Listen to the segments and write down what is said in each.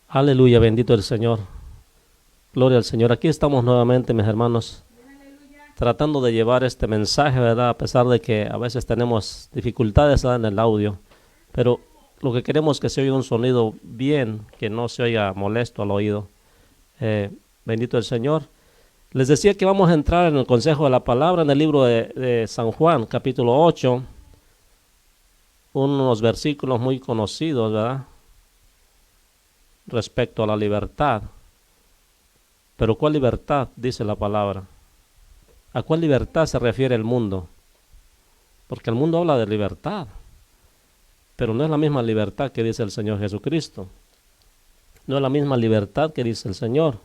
Aleluya, bendito el Señor. Gloria al Señor. Aquí estamos nuevamente, mis hermanos, tratando de llevar este mensaje, ¿verdad? A pesar de que a veces tenemos dificultades, ¿verdad?, en el audio. Pero lo que queremos es que se oiga un sonido bien, que no se oiga molesto al oído. Bendito el Señor. Les decía que vamos a entrar en el consejo de la palabra en el libro de San Juan, capítulo 8. Unos versículos muy conocidos, ¿verdad?, respecto a la libertad. Pero ¿cuál libertad dice la palabra? ¿A cuál libertad se refiere el mundo? Porque el mundo habla de libertad, pero no es la misma libertad que dice el Señor Jesucristo. No es la misma libertad que dice el Señor.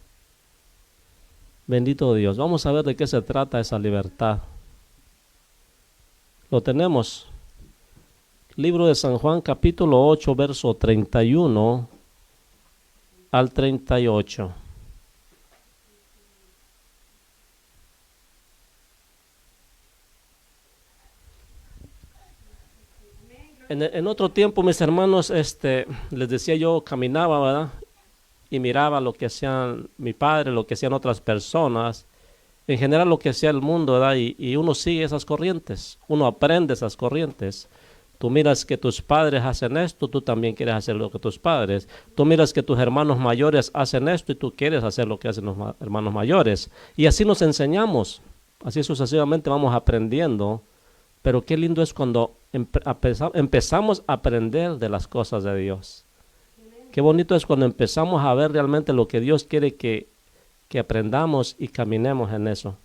Bendito Dios. Vamos a ver de qué se trata esa libertad. Lo tenemos. Libro de San Juan, capítulo 8, verso 31 al 38. En otro tiempo, mis hermanos, les decía yo, caminaba, ¿verdad?, y miraba lo que hacían mi padre, lo que hacían otras personas, en general lo que hacía el mundo, ¿verdad? Y uno sigue esas corrientes, uno aprende esas corrientes. Tú miras que tus padres hacen esto, tú también quieres hacer lo que tus padres. Tú miras que tus hermanos mayores hacen esto y tú quieres hacer lo que hacen los hermanos mayores. Y así nos enseñamos, así sucesivamente vamos aprendiendo. Pero qué lindo es cuando empezamos a aprender de las cosas de Dios. Qué bonito es cuando empezamos a ver realmente lo que Dios quiere que aprendamos y caminemos en eso.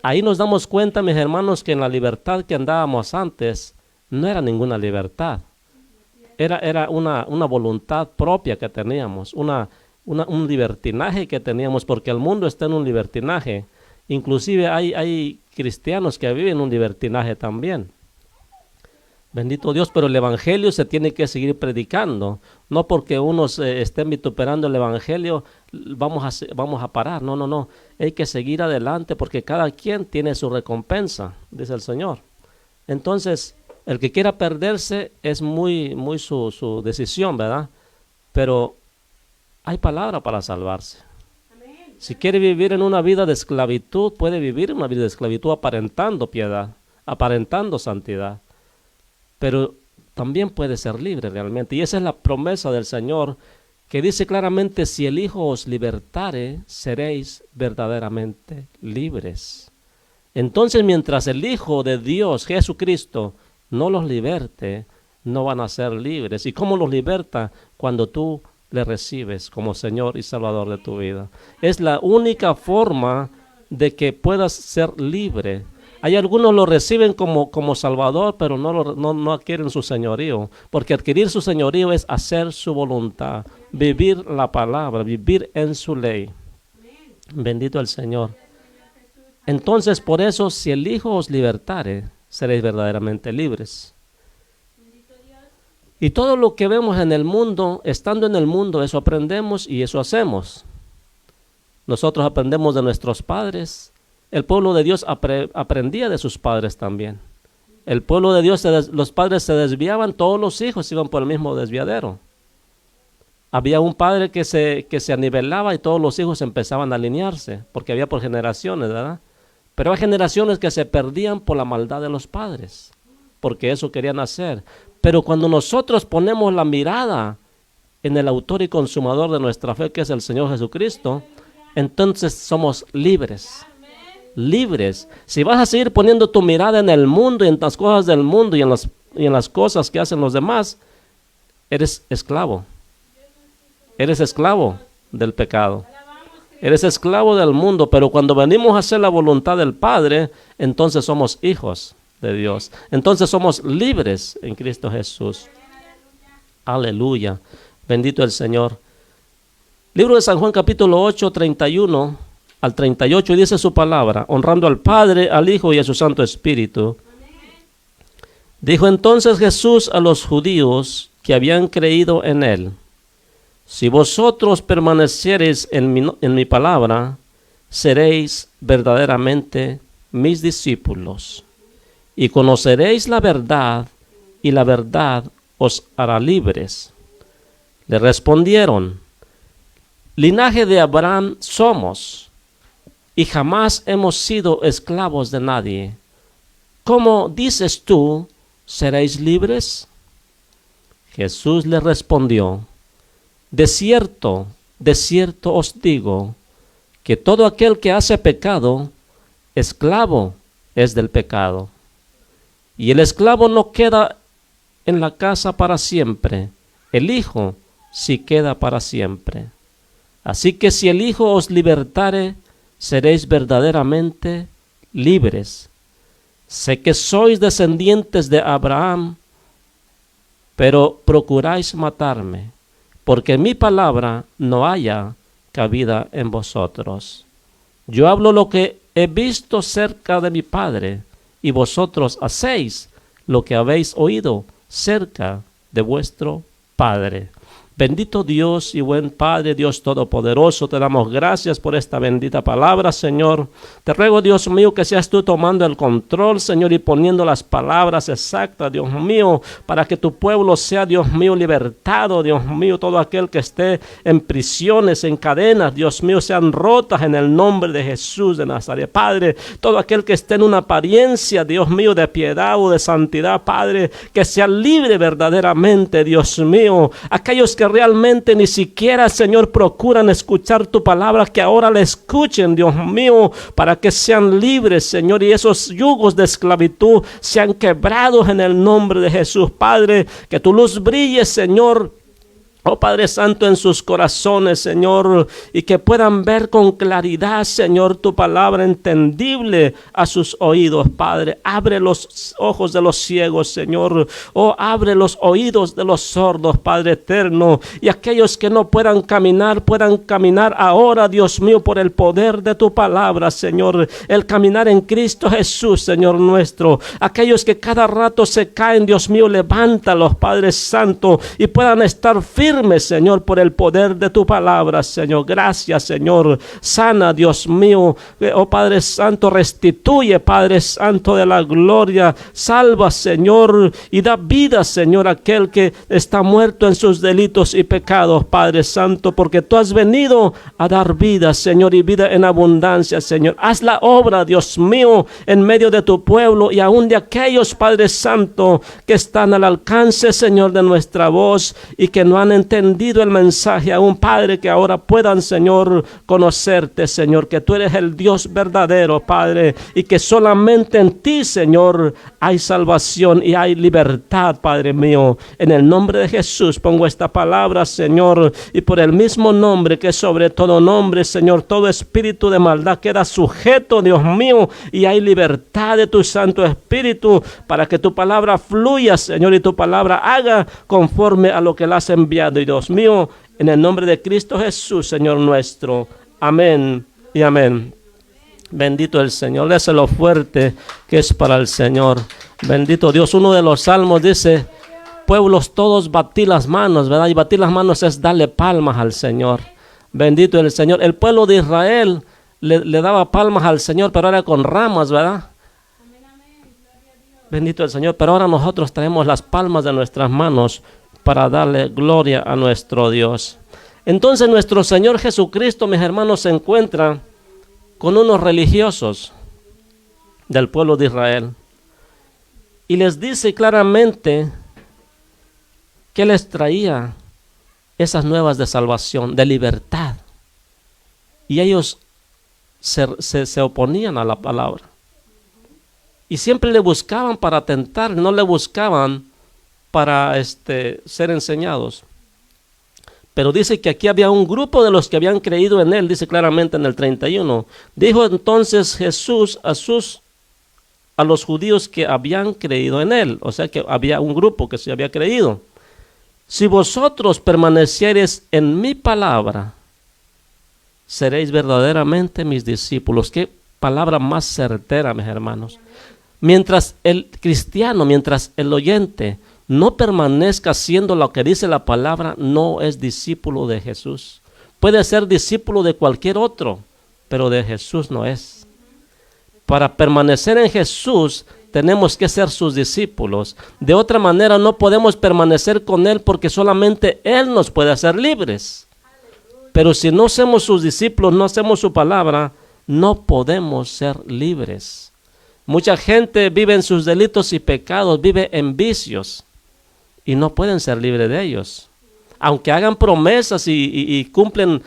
Ahí nos damos cuenta, mis hermanos, que en la libertad que andábamos antes no era ninguna libertad. Era una voluntad propia que teníamos, un libertinaje que teníamos, porque el mundo está en un libertinaje. Inclusive hay cristianos que viven un libertinaje también. Bendito Dios, pero el evangelio se tiene que seguir predicando. No porque unos estén vituperando el evangelio vamos a parar. No. Hay que seguir adelante porque cada quien tiene su recompensa, dice el Señor. Entonces, el que quiera perderse es muy su decisión, ¿verdad? Pero hay palabra para salvarse. Si quiere vivir en una vida de esclavitud, puede vivir en una vida de esclavitud aparentando piedad, aparentando santidad. Pero también puede ser libre realmente. Y esa es la promesa del Señor, que dice claramente: si el Hijo os libertare, seréis verdaderamente libres. Entonces, mientras el Hijo de Dios, Jesucristo, no los liberte, no van a ser libres. ¿Y cómo los liberta? Cuando tú le recibes como Señor y Salvador de tu vida. Es la única forma de que puedas ser libre. Hay algunos lo reciben como Salvador, pero no adquieren su señorío, porque adquirir su señorío es hacer su voluntad, vivir la palabra, vivir en su ley. Bendito el Señor. Entonces, por eso, si el Hijo os libertare, seréis verdaderamente libres. Y todo lo que vemos en el mundo, estando en el mundo, eso aprendemos y eso hacemos. Nosotros aprendemos de nuestros padres. El pueblo de Dios aprendía de sus padres también. El pueblo de Dios, los padres se desviaban, todos los hijos iban por el mismo desviadero. Había un padre que se anivelaba y todos los hijos empezaban a alinearse, porque había por generaciones, ¿verdad? Pero hay generaciones que se perdían por la maldad de los padres, porque eso querían hacer. Pero cuando nosotros ponemos la mirada en el autor y consumador de nuestra fe, que es el Señor Jesucristo, entonces somos libres. Libres. Si vas a seguir poniendo tu mirada en el mundo y en las cosas del mundo y en las cosas que hacen los demás, eres esclavo. Eres esclavo del pecado. Eres esclavo del mundo, pero cuando venimos a hacer la voluntad del Padre, entonces somos hijos de Dios. Entonces somos libres en Cristo Jesús. Aleluya. Bendito el Señor. Libro de San Juan, capítulo 8, 31 al 38, y dice su palabra: honrando al Padre, al Hijo y a su Santo Espíritu. Dijo entonces Jesús a los judíos que habían creído en él: si vosotros permaneciereis en mi palabra, seréis verdaderamente mis discípulos, y conoceréis la verdad, y la verdad os hará libres. Le respondieron: linaje de Abraham somos, y jamás hemos sido esclavos de nadie. ¿Cómo dices tú, seréis libres? Jesús le respondió: de cierto os digo, que todo aquel que hace pecado, esclavo es del pecado. Y el esclavo no queda en la casa para siempre, el Hijo sí queda para siempre. Así que si el Hijo os libertare, seréis verdaderamente libres. Sé que sois descendientes de Abraham, pero procuráis matarme, porque mi palabra no haya cabida en vosotros. Yo hablo lo que he visto cerca de mi Padre, y vosotros hacéis lo que habéis oído cerca de vuestro Padre. Bendito Dios y buen Padre, Dios Todopoderoso, te damos gracias por esta bendita palabra, Señor. Te ruego, Dios mío, que seas tú tomando el control, Señor, y poniendo las palabras exactas, Dios mío, para que tu pueblo sea, Dios mío, libertado, Dios mío. Todo aquel que esté en prisiones, en cadenas, Dios mío, sean rotas en el nombre de Jesús de Nazaret. Padre, todo aquel que esté en una apariencia, Dios mío, de piedad o de santidad, Padre, que sea libre verdaderamente, Dios mío. Aquellos que realmente ni siquiera, Señor, procuran escuchar tu palabra, que ahora la escuchen, Dios mío, para que sean libres, Señor, y esos yugos de esclavitud sean quebrados en el nombre de Jesús. Padre, que tu luz brille, Señor, oh Padre Santo, en sus corazones, Señor, y que puedan ver con claridad, Señor, tu palabra entendible a sus oídos, Padre. Abre los ojos de los ciegos, Señor. Oh, abre los oídos de los sordos, Padre eterno. Y aquellos que no puedan caminar ahora, Dios mío, por el poder de tu palabra, Señor. El caminar en Cristo Jesús, Señor nuestro. Aquellos que cada rato se caen, Dios mío, levántalos, Padre Santo, y puedan estar firmes, Señor, por el poder de tu palabra, Señor. Gracias, Señor. Sana, Dios mío. Oh Padre Santo, restituye, Padre Santo de la gloria. Salva, Señor, y da vida, Señor, a aquel que está muerto en sus delitos y pecados, Padre Santo, porque tú has venido a dar vida, Señor, y vida en abundancia, Señor. Haz la obra, Dios mío, en medio de tu pueblo y aún de aquellos, Padre Santo, que están al alcance, Señor, de nuestra voz y que no han entendido el mensaje aún, Padre, que ahora puedan, Señor, conocerte, Señor, que tú eres el Dios verdadero, Padre, y que solamente en ti, Señor, hay salvación y hay libertad, Padre mío. En el nombre de Jesús pongo esta palabra, Señor, y por el mismo nombre que es sobre todo nombre, Señor, todo espíritu de maldad queda sujeto, Dios mío, y hay libertad de tu Santo Espíritu para que tu palabra fluya, Señor, y tu palabra haga conforme a lo que la has enviado. Y Dios mío, en el nombre de Cristo Jesús, Señor nuestro. Amén y amén. Bendito el Señor. Déselo fuerte que es para el Señor. Bendito Dios. Uno de los salmos dice: pueblos todos, batí las manos, ¿verdad? Y batir las manos es darle palmas al Señor. Bendito el Señor. El pueblo de Israel le daba palmas al Señor, pero era con ramas, ¿verdad? Bendito el Señor. Pero ahora nosotros traemos las palmas de nuestras manos para darle gloria a nuestro Dios. Entonces nuestro Señor Jesucristo, mis hermanos, se encuentra con unos religiosos del pueblo de Israel y les dice claramente que les traía esas nuevas de salvación, de libertad, y ellos se oponían a la palabra y siempre le buscaban para tentar, no le buscaban para ser enseñados. Pero dice que aquí había un grupo de los que habían creído en él, dice claramente en el 31. Dijo entonces Jesús a los judíos que habían creído en él, o sea que había un grupo que se había creído: si vosotros permaneciereis en mi palabra, seréis verdaderamente mis discípulos. Qué palabra más certera, mis hermanos. Mientras el cristiano, mientras el oyente no permanezca haciendo lo que dice la palabra, no es discípulo de Jesús. Puede ser discípulo de cualquier otro, pero de Jesús no es. Para permanecer en Jesús, tenemos que ser sus discípulos. De otra manera no podemos permanecer con Él porque solamente Él nos puede hacer libres. Pero si no somos sus discípulos, no hacemos su palabra, no podemos ser libres. Mucha gente vive en sus delitos y pecados, vive en vicios y no pueden ser libres de ellos. Aunque hagan promesas y cumplen,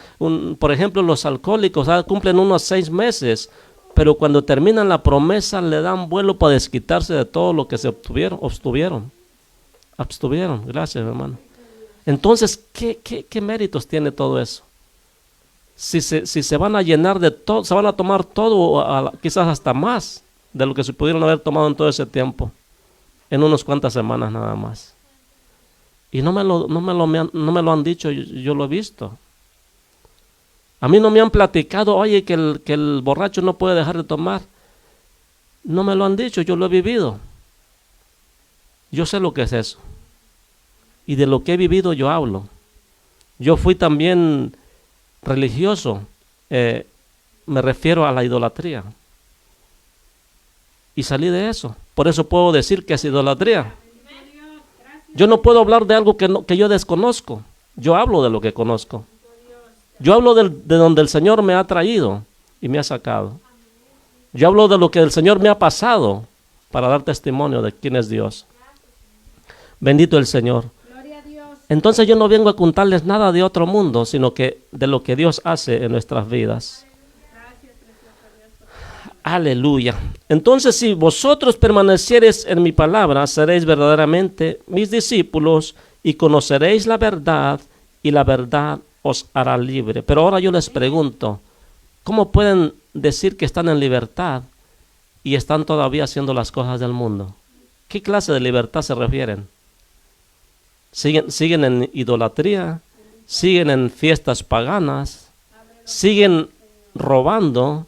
por ejemplo, los alcohólicos cumplen unos 6 meses, pero cuando terminan la promesa le dan vuelo para desquitarse de todo lo que se abstuvieron. Gracias, hermano. Entonces, ¿qué méritos tiene todo eso? Si se van a llenar de todo, se van a tomar todo, quizás hasta más de lo que se pudieron haber tomado en todo ese tiempo, en unas cuantas semanas nada más. Y no me lo han dicho, yo lo he visto. A mí no me han platicado, oye, que el borracho no puede dejar de tomar. No me lo han dicho, yo lo he vivido. Yo sé lo que es eso. Y de lo que he vivido yo hablo. Yo fui también religioso, me refiero a la idolatría. Y salí de eso. Por eso puedo decir que es idolatría. Yo no puedo hablar de algo que yo desconozco. Yo hablo de lo que conozco. Yo hablo de donde el Señor me ha traído y me ha sacado. Yo hablo de lo que el Señor me ha pasado para dar testimonio de quién es Dios. Bendito el Señor. Entonces yo no vengo a contarles nada de otro mundo, sino que de lo que Dios hace en nuestras vidas. Aleluya. Entonces, si vosotros permaneciereis en mi palabra, seréis verdaderamente mis discípulos y conoceréis la verdad, y la verdad os hará libre. Pero ahora yo les pregunto, ¿cómo pueden decir que están en libertad y están todavía haciendo las cosas del mundo? ¿Qué clase de libertad se refieren? Siguen en idolatría, siguen en fiestas paganas, siguen robando,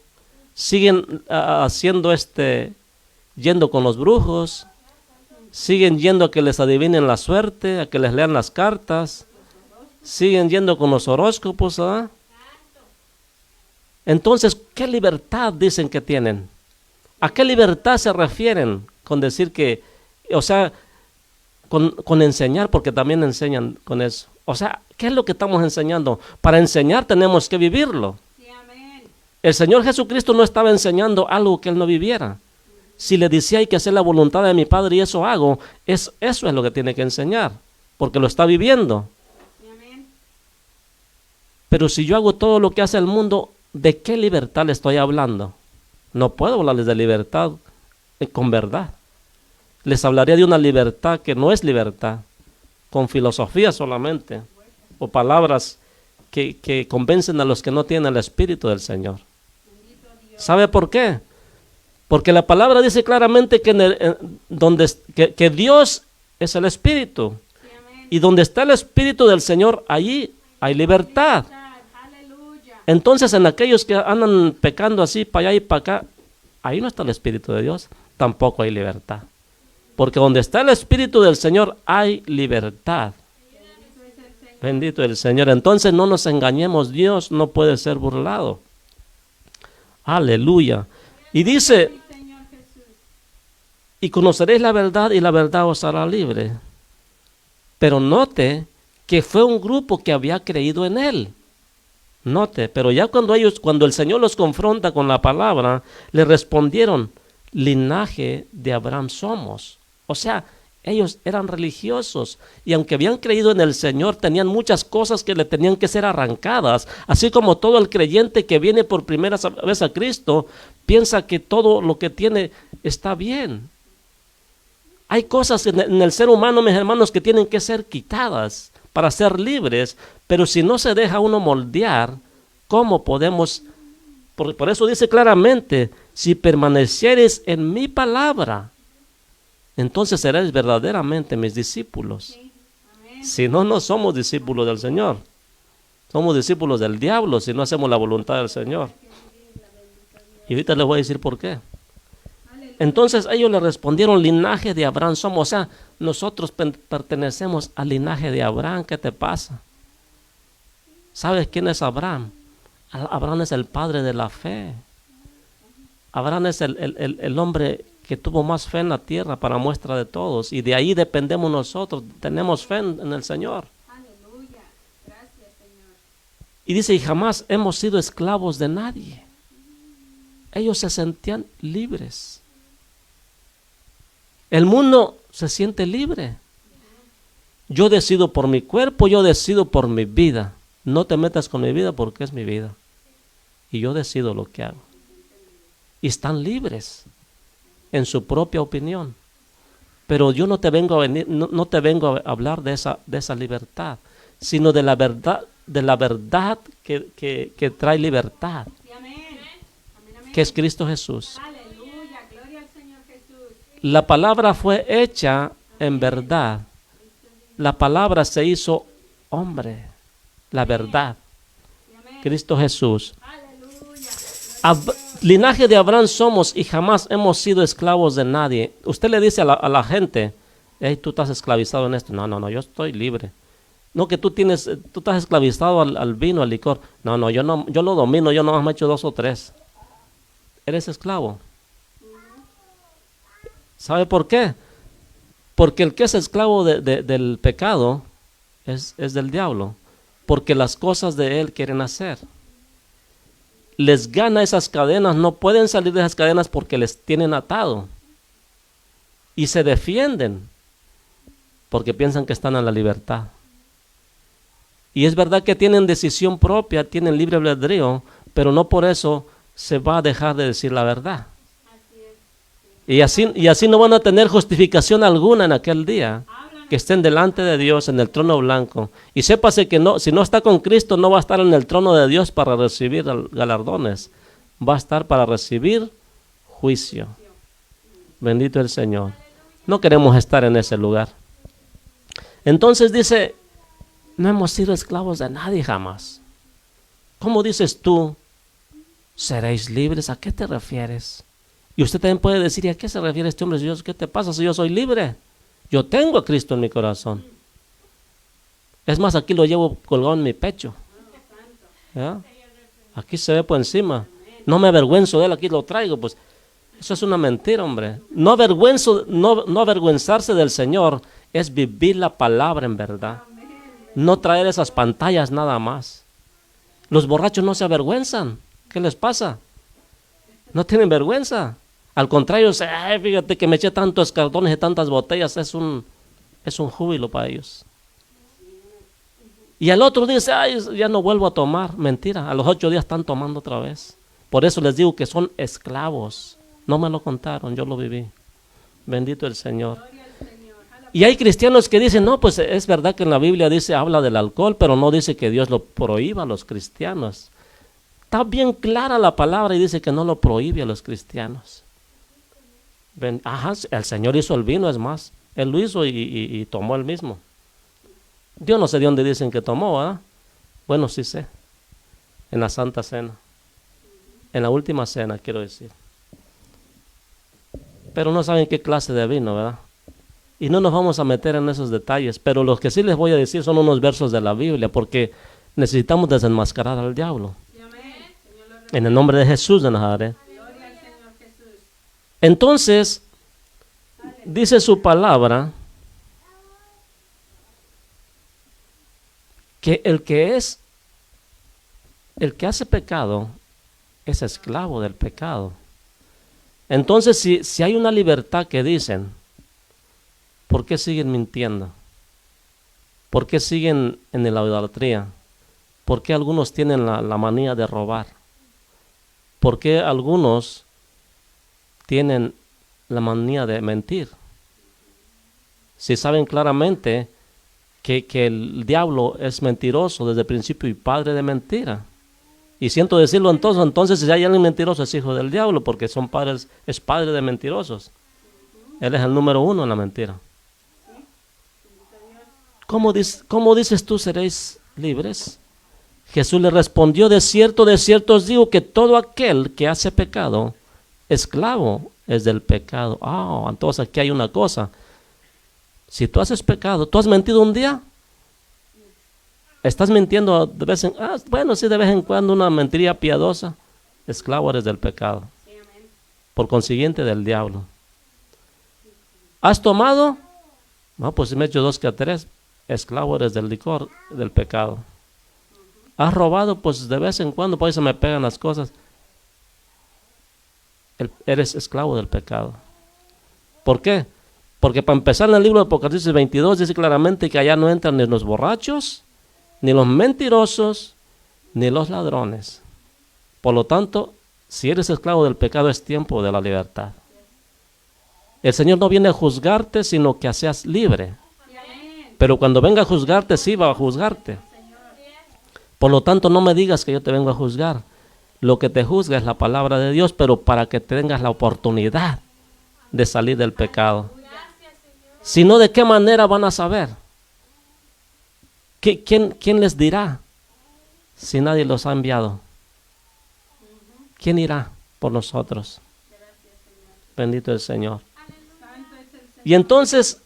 siguen haciendo yendo con los brujos, siguen yendo a que les adivinen la suerte, a que les lean las cartas, siguen yendo con los horóscopos, ¿verdad? Entonces, ¿qué libertad dicen que tienen? ¿A qué libertad se refieren con decir que, o sea, con enseñar, porque también enseñan con eso? O sea, ¿qué es lo que estamos enseñando? Para enseñar tenemos que vivirlo. El Señor Jesucristo no estaba enseñando algo que Él no viviera. Si le decía hay que hacer la voluntad de mi Padre y eso hago, eso es lo que tiene que enseñar, porque lo está viviendo. Pero si yo hago todo lo que hace el mundo, ¿de qué libertad le estoy hablando? No puedo hablarles de libertad con verdad. Les hablaría de una libertad que no es libertad, con filosofía solamente, o palabras que convencen a los que no tienen el Espíritu del Señor. ¿Sabe por qué? Porque la palabra dice claramente que Dios es el Espíritu. Y donde está el Espíritu del Señor, allí hay libertad. Entonces, en aquellos que andan pecando así para allá y para acá, ahí no está el Espíritu de Dios, tampoco hay libertad. Porque donde está el Espíritu del Señor hay libertad. Bendito el Señor. Entonces no nos engañemos, Dios no puede ser burlado. Aleluya. Y dice, y conoceréis la verdad y la verdad os hará libre. Pero note que fue un grupo que había creído en Él. Note, pero ya cuando el Señor los confronta con la palabra, le respondieron, linaje de Abraham somos. O sea, ellos eran religiosos y aunque habían creído en el Señor, tenían muchas cosas que le tenían que ser arrancadas. Así como todo el creyente que viene por primera vez a Cristo, piensa que todo lo que tiene está bien. Hay cosas en el ser humano, mis hermanos, que tienen que ser quitadas para ser libres, pero si no se deja uno moldear, ¿cómo podemos? Por eso dice claramente, si permanecieres en mi palabra, entonces seréis verdaderamente mis discípulos. Si no, no somos discípulos del Señor. Somos discípulos del diablo si no hacemos la voluntad del Señor. Y ahorita les voy a decir por qué. Entonces ellos le respondieron, linaje de Abraham somos. O sea, nosotros pertenecemos al linaje de Abraham. ¿Qué te pasa? ¿Sabes quién es Abraham? Abraham es el padre de la fe. Abraham es el hombre que tuvo más fe en la tierra para muestra de todos. Y de ahí dependemos nosotros. Tenemos fe en el Señor. Aleluya. Gracias, Señor. Y dice, y jamás hemos sido esclavos de nadie. Ellos se sentían libres. El mundo se siente libre. Yo decido por mi cuerpo, yo decido por mi vida. No te metas con mi vida porque es mi vida. Y yo decido lo que hago. Y están libres en su propia opinión. Pero yo no te vengo a venir, no te vengo a hablar de esa libertad, sino de la verdad que trae libertad, Sí, amén. Amén, amén. que es Cristo Jesús. Aleluya. Gloria al Señor Jesús. La palabra fue hecha en verdad. La palabra se hizo hombre. La verdad. Sí, amén. Cristo Jesús. Aleluya. Linaje de Abraham somos y jamás hemos sido esclavos de nadie. Usted le dice a la gente, hey, tú estás esclavizado en esto. No, yo estoy libre. No, que tú estás esclavizado al vino, al licor. No, yo lo domino, yo no me he hecho 2 o 3. Eres esclavo. ¿Sabe por qué? Porque el que es esclavo del pecado es del diablo. Porque las cosas de él quieren hacer. Les gana esas cadenas, no pueden salir de esas cadenas porque les tienen atado. Y se defienden porque piensan que están en la libertad. Y es verdad que tienen decisión propia, tienen libre albedrío, pero no por eso se va a dejar de decir la verdad. Y así no van a tener justificación alguna en aquel día, que estén delante de Dios en el trono blanco. Y sépase que si no está con Cristo, no va a estar en el trono de Dios para recibir galardones. Va a estar para recibir juicio. Bendito el Señor. No queremos estar en ese lugar. Entonces dice, no hemos sido esclavos de nadie jamás. ¿Cómo dices tú? ¿Seréis libres? ¿A qué te refieres? Y usted también puede decir, ¿y a qué se refiere este hombre? ¿Qué te pasa si yo soy libre? Yo tengo a Cristo en mi corazón. Es más, aquí lo llevo colgado en mi pecho. ¿Ya? Aquí se ve por encima. No me avergüenzo de él, aquí lo traigo. Pues eso es una mentira, hombre. No avergüenzarse del Señor es vivir la palabra en verdad. No traer esas pantallas nada más. Los borrachos no se avergüenzan. ¿Qué les pasa? No tienen vergüenza. Al contrario, fíjate que me eché tantos cartones y tantas botellas, es un júbilo para ellos. Y al otro dice, ya no vuelvo a tomar. Mentira, a los 8 días están tomando otra vez. Por eso les digo que son esclavos. No me lo contaron, yo lo viví. Bendito el Señor. Y hay cristianos que dicen, no, pues es verdad que en la Biblia habla del alcohol, pero no dice que Dios lo prohíba a los cristianos. Está bien clara la palabra y dice que no lo prohíbe a los cristianos. El Señor hizo el vino, es más. Él lo hizo y tomó el mismo. Yo no sé de dónde dicen que tomó, ¿verdad? Bueno, sí sé. En la Santa Cena. En la última cena, quiero decir. Pero no saben qué clase de vino, ¿verdad? Y no nos vamos a meter en esos detalles. Pero lo que sí les voy a decir son unos versos de la Biblia, porque necesitamos desenmascarar al diablo. En el nombre de Jesús de Nazaret. Entonces, dice su palabra que el que hace pecado es esclavo del pecado. Entonces, si hay una libertad que dicen, ¿por qué siguen mintiendo? ¿Por qué siguen en la idolatría? ¿Por qué algunos tienen la manía de robar? ¿Por qué algunos tienen la manía de mentir? Si saben claramente que el diablo es mentiroso desde el principio y padre de mentira. Y siento decirlo entonces si hay alguien mentiroso es hijo del diablo, porque es padre de mentirosos. Él es el número 1 en la mentira. ¿Cómo dices tú seréis libres? Jesús le respondió, de cierto os digo que todo aquel que hace pecado, esclavo es del pecado. Entonces aquí hay una cosa. Si tú haces pecado, ¿tú has mentido un día? ¿Estás mintiendo de vez en de vez en cuando una mentira piadosa? Esclavo eres del pecado. Por consiguiente del diablo. ¿Has tomado? No, pues si me echo 2 que 3, esclavo eres del licor, del pecado. ¿Has robado? Pues de vez en cuando, pues se me pegan las cosas. Eres esclavo del pecado. ¿Por qué? Porque para empezar en el libro de Apocalipsis 22 dice claramente que allá no entran ni los borrachos, ni los mentirosos, ni los ladrones. Por lo tanto, si eres esclavo del pecado es tiempo de la libertad. El Señor no viene a juzgarte, sino que seas libre. Pero cuando venga a juzgarte, sí va a juzgarte. Por lo tanto, no me digas que yo te vengo a juzgar. Lo que te juzga es la palabra de Dios, pero para que tengas la oportunidad de salir del pecado. Si no, ¿de qué manera van a saber? ¿Quién les dirá si nadie los ha enviado? ¿Quién irá por nosotros? Bendito el Señor. Y entonces,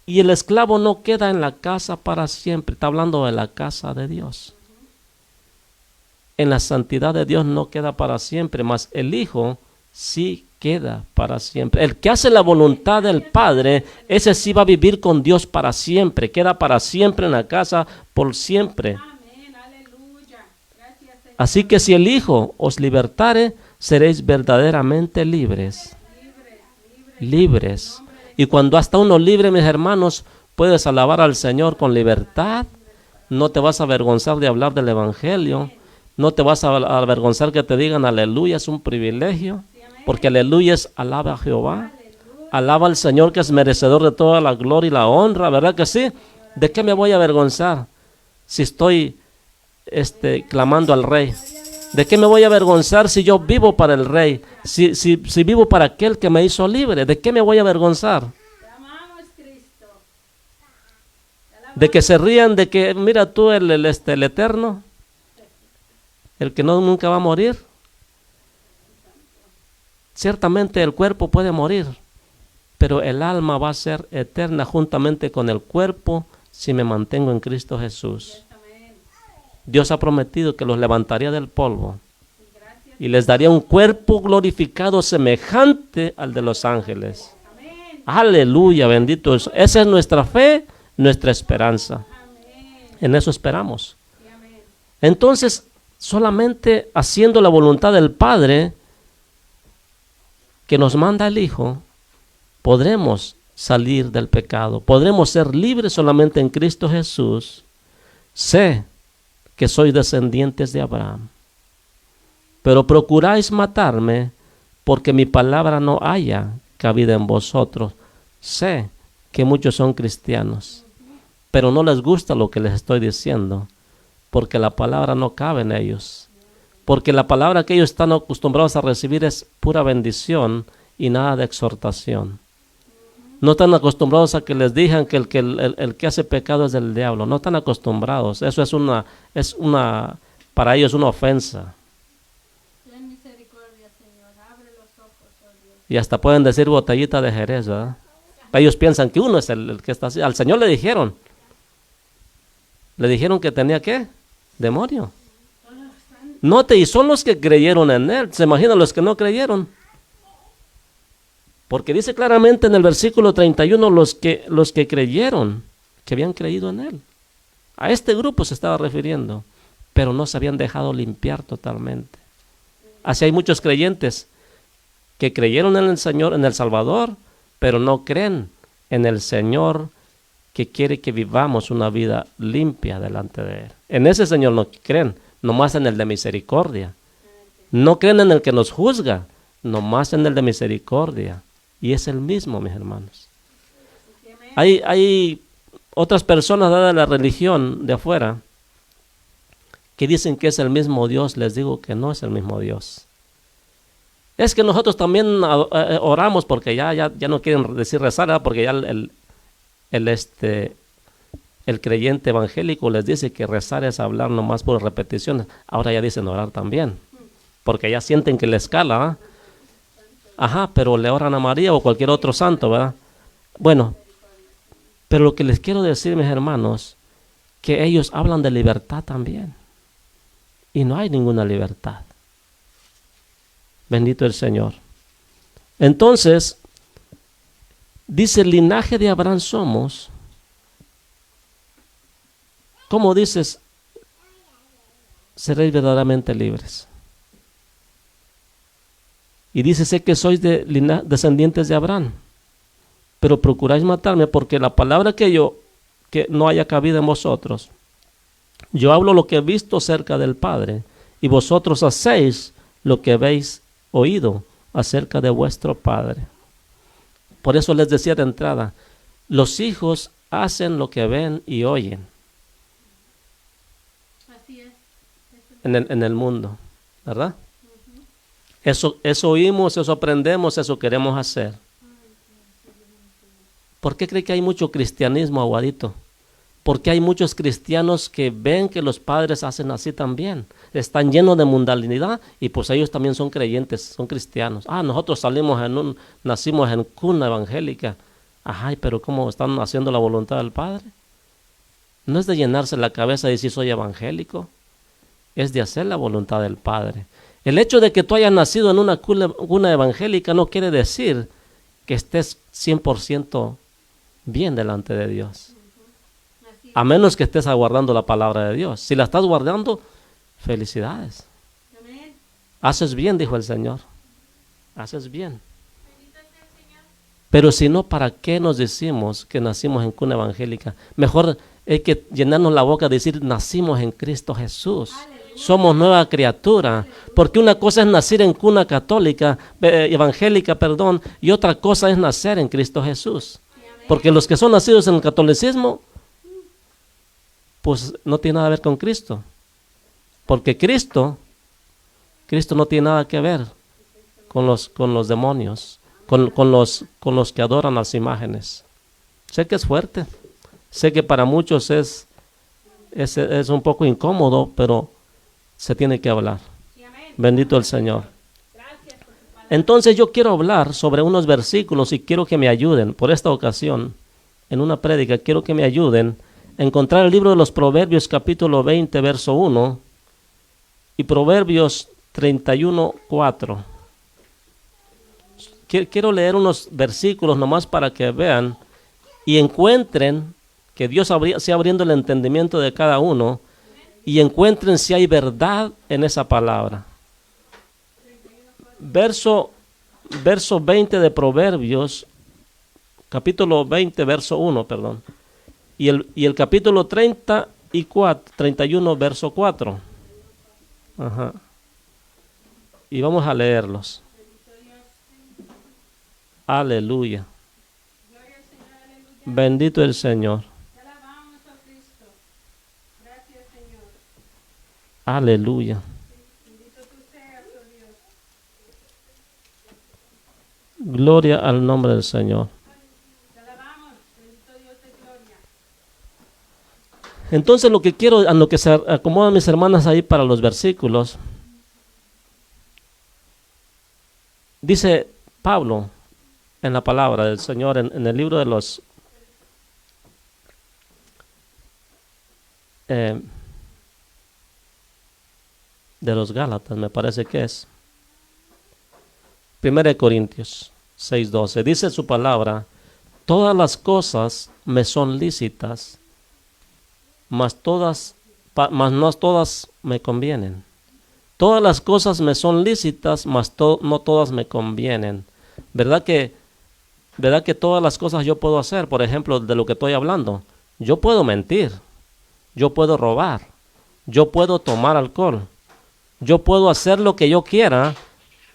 y el esclavo no queda en la casa para siempre. Está hablando de la casa de Dios. En la santidad de Dios no queda para siempre, mas el Hijo sí queda para siempre. El que hace la voluntad del Padre, ese sí va a vivir con Dios para siempre. Queda para siempre en la casa, por siempre. Así que si el Hijo os libertare, seréis verdaderamente libres. Libres. Y cuando hasta uno libre, mis hermanos, puedes alabar al Señor con libertad. No te vas a avergonzar de hablar del Evangelio. No te vas a avergonzar que te digan aleluya, es un privilegio. Porque aleluya es alaba a Jehová. Alaba al Señor que es merecedor de toda la gloria y la honra, ¿verdad que sí? ¿De qué me voy a avergonzar si estoy clamando al Rey? ¿De qué me voy a avergonzar si yo vivo para el Rey? Si vivo para aquel que me hizo libre, ¿de qué me voy a avergonzar? De que se rían, de que, mira tú, el eterno, el que no nunca va a morir. Ciertamente el cuerpo puede morir, pero el alma va a ser eterna juntamente con el cuerpo si me mantengo en Cristo Jesús. Dios ha prometido que los levantaría del polvo y les daría un cuerpo glorificado semejante al de los ángeles. Aleluya, bendito eso. Esa es nuestra fe, nuestra esperanza. En eso esperamos. Entonces, solamente haciendo la voluntad del Padre que nos manda el Hijo, podremos salir del pecado. Podremos ser libres solamente en Cristo Jesús. Sé que sois descendientes de Abraham, pero procuráis matarme porque mi palabra no haya cabida en vosotros. Sé que muchos son cristianos, pero no les gusta lo que les estoy diciendo, porque la palabra no cabe en ellos. Porque la palabra que ellos están acostumbrados a recibir es pura bendición y nada de exhortación. No están acostumbrados a que les digan que el que hace pecado es del diablo. No están acostumbrados. Eso es una para ellos una ofensa. Ten misericordia, Señor. Abre los ojos, oh Dios. Y hasta pueden decir botellita de Jerez, ¿verdad? Ellos piensan que uno es el que está así. Al Señor le dijeron que tenía ¿qué? Demonio. Note, y son los que creyeron en Él. ¿Se imaginan los que no creyeron? Porque dice claramente en el versículo 31 los que creyeron, que habían creído en Él. A este grupo se estaba refiriendo, pero no se habían dejado limpiar totalmente. Así hay muchos creyentes que creyeron en el Señor, en el Salvador, pero no creen en el Señor que quiere que vivamos una vida limpia delante de Él. En ese Señor no creen, nomás en el de misericordia. No creen en el que nos juzga, nomás en el de misericordia. Y es el mismo, mis hermanos. Hay otras personas de la religión de afuera que dicen que es el mismo Dios. Les digo que no es el mismo Dios. Es que nosotros también oramos porque ya no quieren decir rezar, ¿verdad? Porque ya el creyente evangélico les dice que rezar es hablar nomás por repeticiones. Ahora ya dicen orar también, porque ya sienten que le escala, ¿eh? Ajá, pero le oran a María o cualquier otro santo, ¿verdad? Bueno, pero lo que les quiero decir, mis hermanos, que ellos hablan de libertad también. Y no hay ninguna libertad. Bendito el Señor. Entonces, Dice, linaje de Abraham somos. ¿Cómo dices? Seréis verdaderamente libres. Y dice, sé que sois descendientes de Abraham, pero procuráis matarme porque la palabra que no haya cabida en vosotros. Yo hablo lo que he visto cerca del Padre, y vosotros hacéis lo que habéis oído acerca de vuestro Padre. Por eso les decía de entrada, los hijos hacen lo que ven y oyen. Así es. En el mundo, ¿verdad? Eso oímos, eso aprendemos, eso queremos hacer. ¿Por qué cree que hay mucho cristianismo, Aguadito? Porque hay muchos cristianos que ven que los padres hacen así también. Están llenos de mundanalidad y pues ellos también son creyentes, son cristianos. Nosotros nacimos en cuna evangélica. Ajá, pero ¿cómo están haciendo la voluntad del Padre? No es de llenarse la cabeza y decir soy evangélico. Es de hacer la voluntad del Padre. El hecho de que tú hayas nacido en una cuna evangélica no quiere decir que estés 100% bien delante de Dios. A menos que estés aguardando la palabra de Dios. Si la estás guardando, felicidades. Amén. Haces bien, dijo el Señor. Haces bien. Pero si no, ¿para qué nos decimos que nacimos en cuna evangélica? Mejor hay que llenarnos la boca de decir, nacimos en Cristo Jesús. Somos nueva criatura. Porque una cosa es nacer en cuna católica, evangélica, y otra cosa es nacer en Cristo Jesús. Porque los que son nacidos en el catolicismo, pues no tiene nada que ver con Cristo. Porque Cristo no tiene nada que ver con los demonios, con los que adoran las imágenes. Sé que es fuerte, sé que para muchos es un poco incómodo, pero se tiene que hablar. Bendito el Señor. Entonces yo quiero hablar sobre unos versículos y quiero que me ayuden, por esta ocasión, en una prédica, quiero que me ayuden a encontrar el libro de los Proverbios, capítulo 20, verso 1, y Proverbios 31, 4. Quiero leer unos versículos nomás para que vean y encuentren que Dios sea abriendo el entendimiento de cada uno y encuentren si hay verdad en esa palabra. Verso 20 de Proverbios, capítulo 20, verso 1, perdón. Y el capítulo 31, verso 4. Ajá. Y vamos a leerlos. Aleluya. Bendito el Señor. Aleluya. Gloria al nombre del Señor. Entonces lo que quiero, a lo que se acomodan mis hermanas ahí para los versículos, dice Pablo en la palabra del Señor, en el libro de los Gálatas, me parece que es 1 Corintios 6:12, dice su palabra, todas las cosas me son lícitas, mas no todas me convienen. Todas las cosas me son lícitas, mas no todas me convienen. ¿Verdad que todas las cosas yo puedo hacer? Por ejemplo, de lo que estoy hablando, yo puedo mentir, yo puedo robar, yo puedo tomar alcohol, yo puedo hacer lo que yo quiera,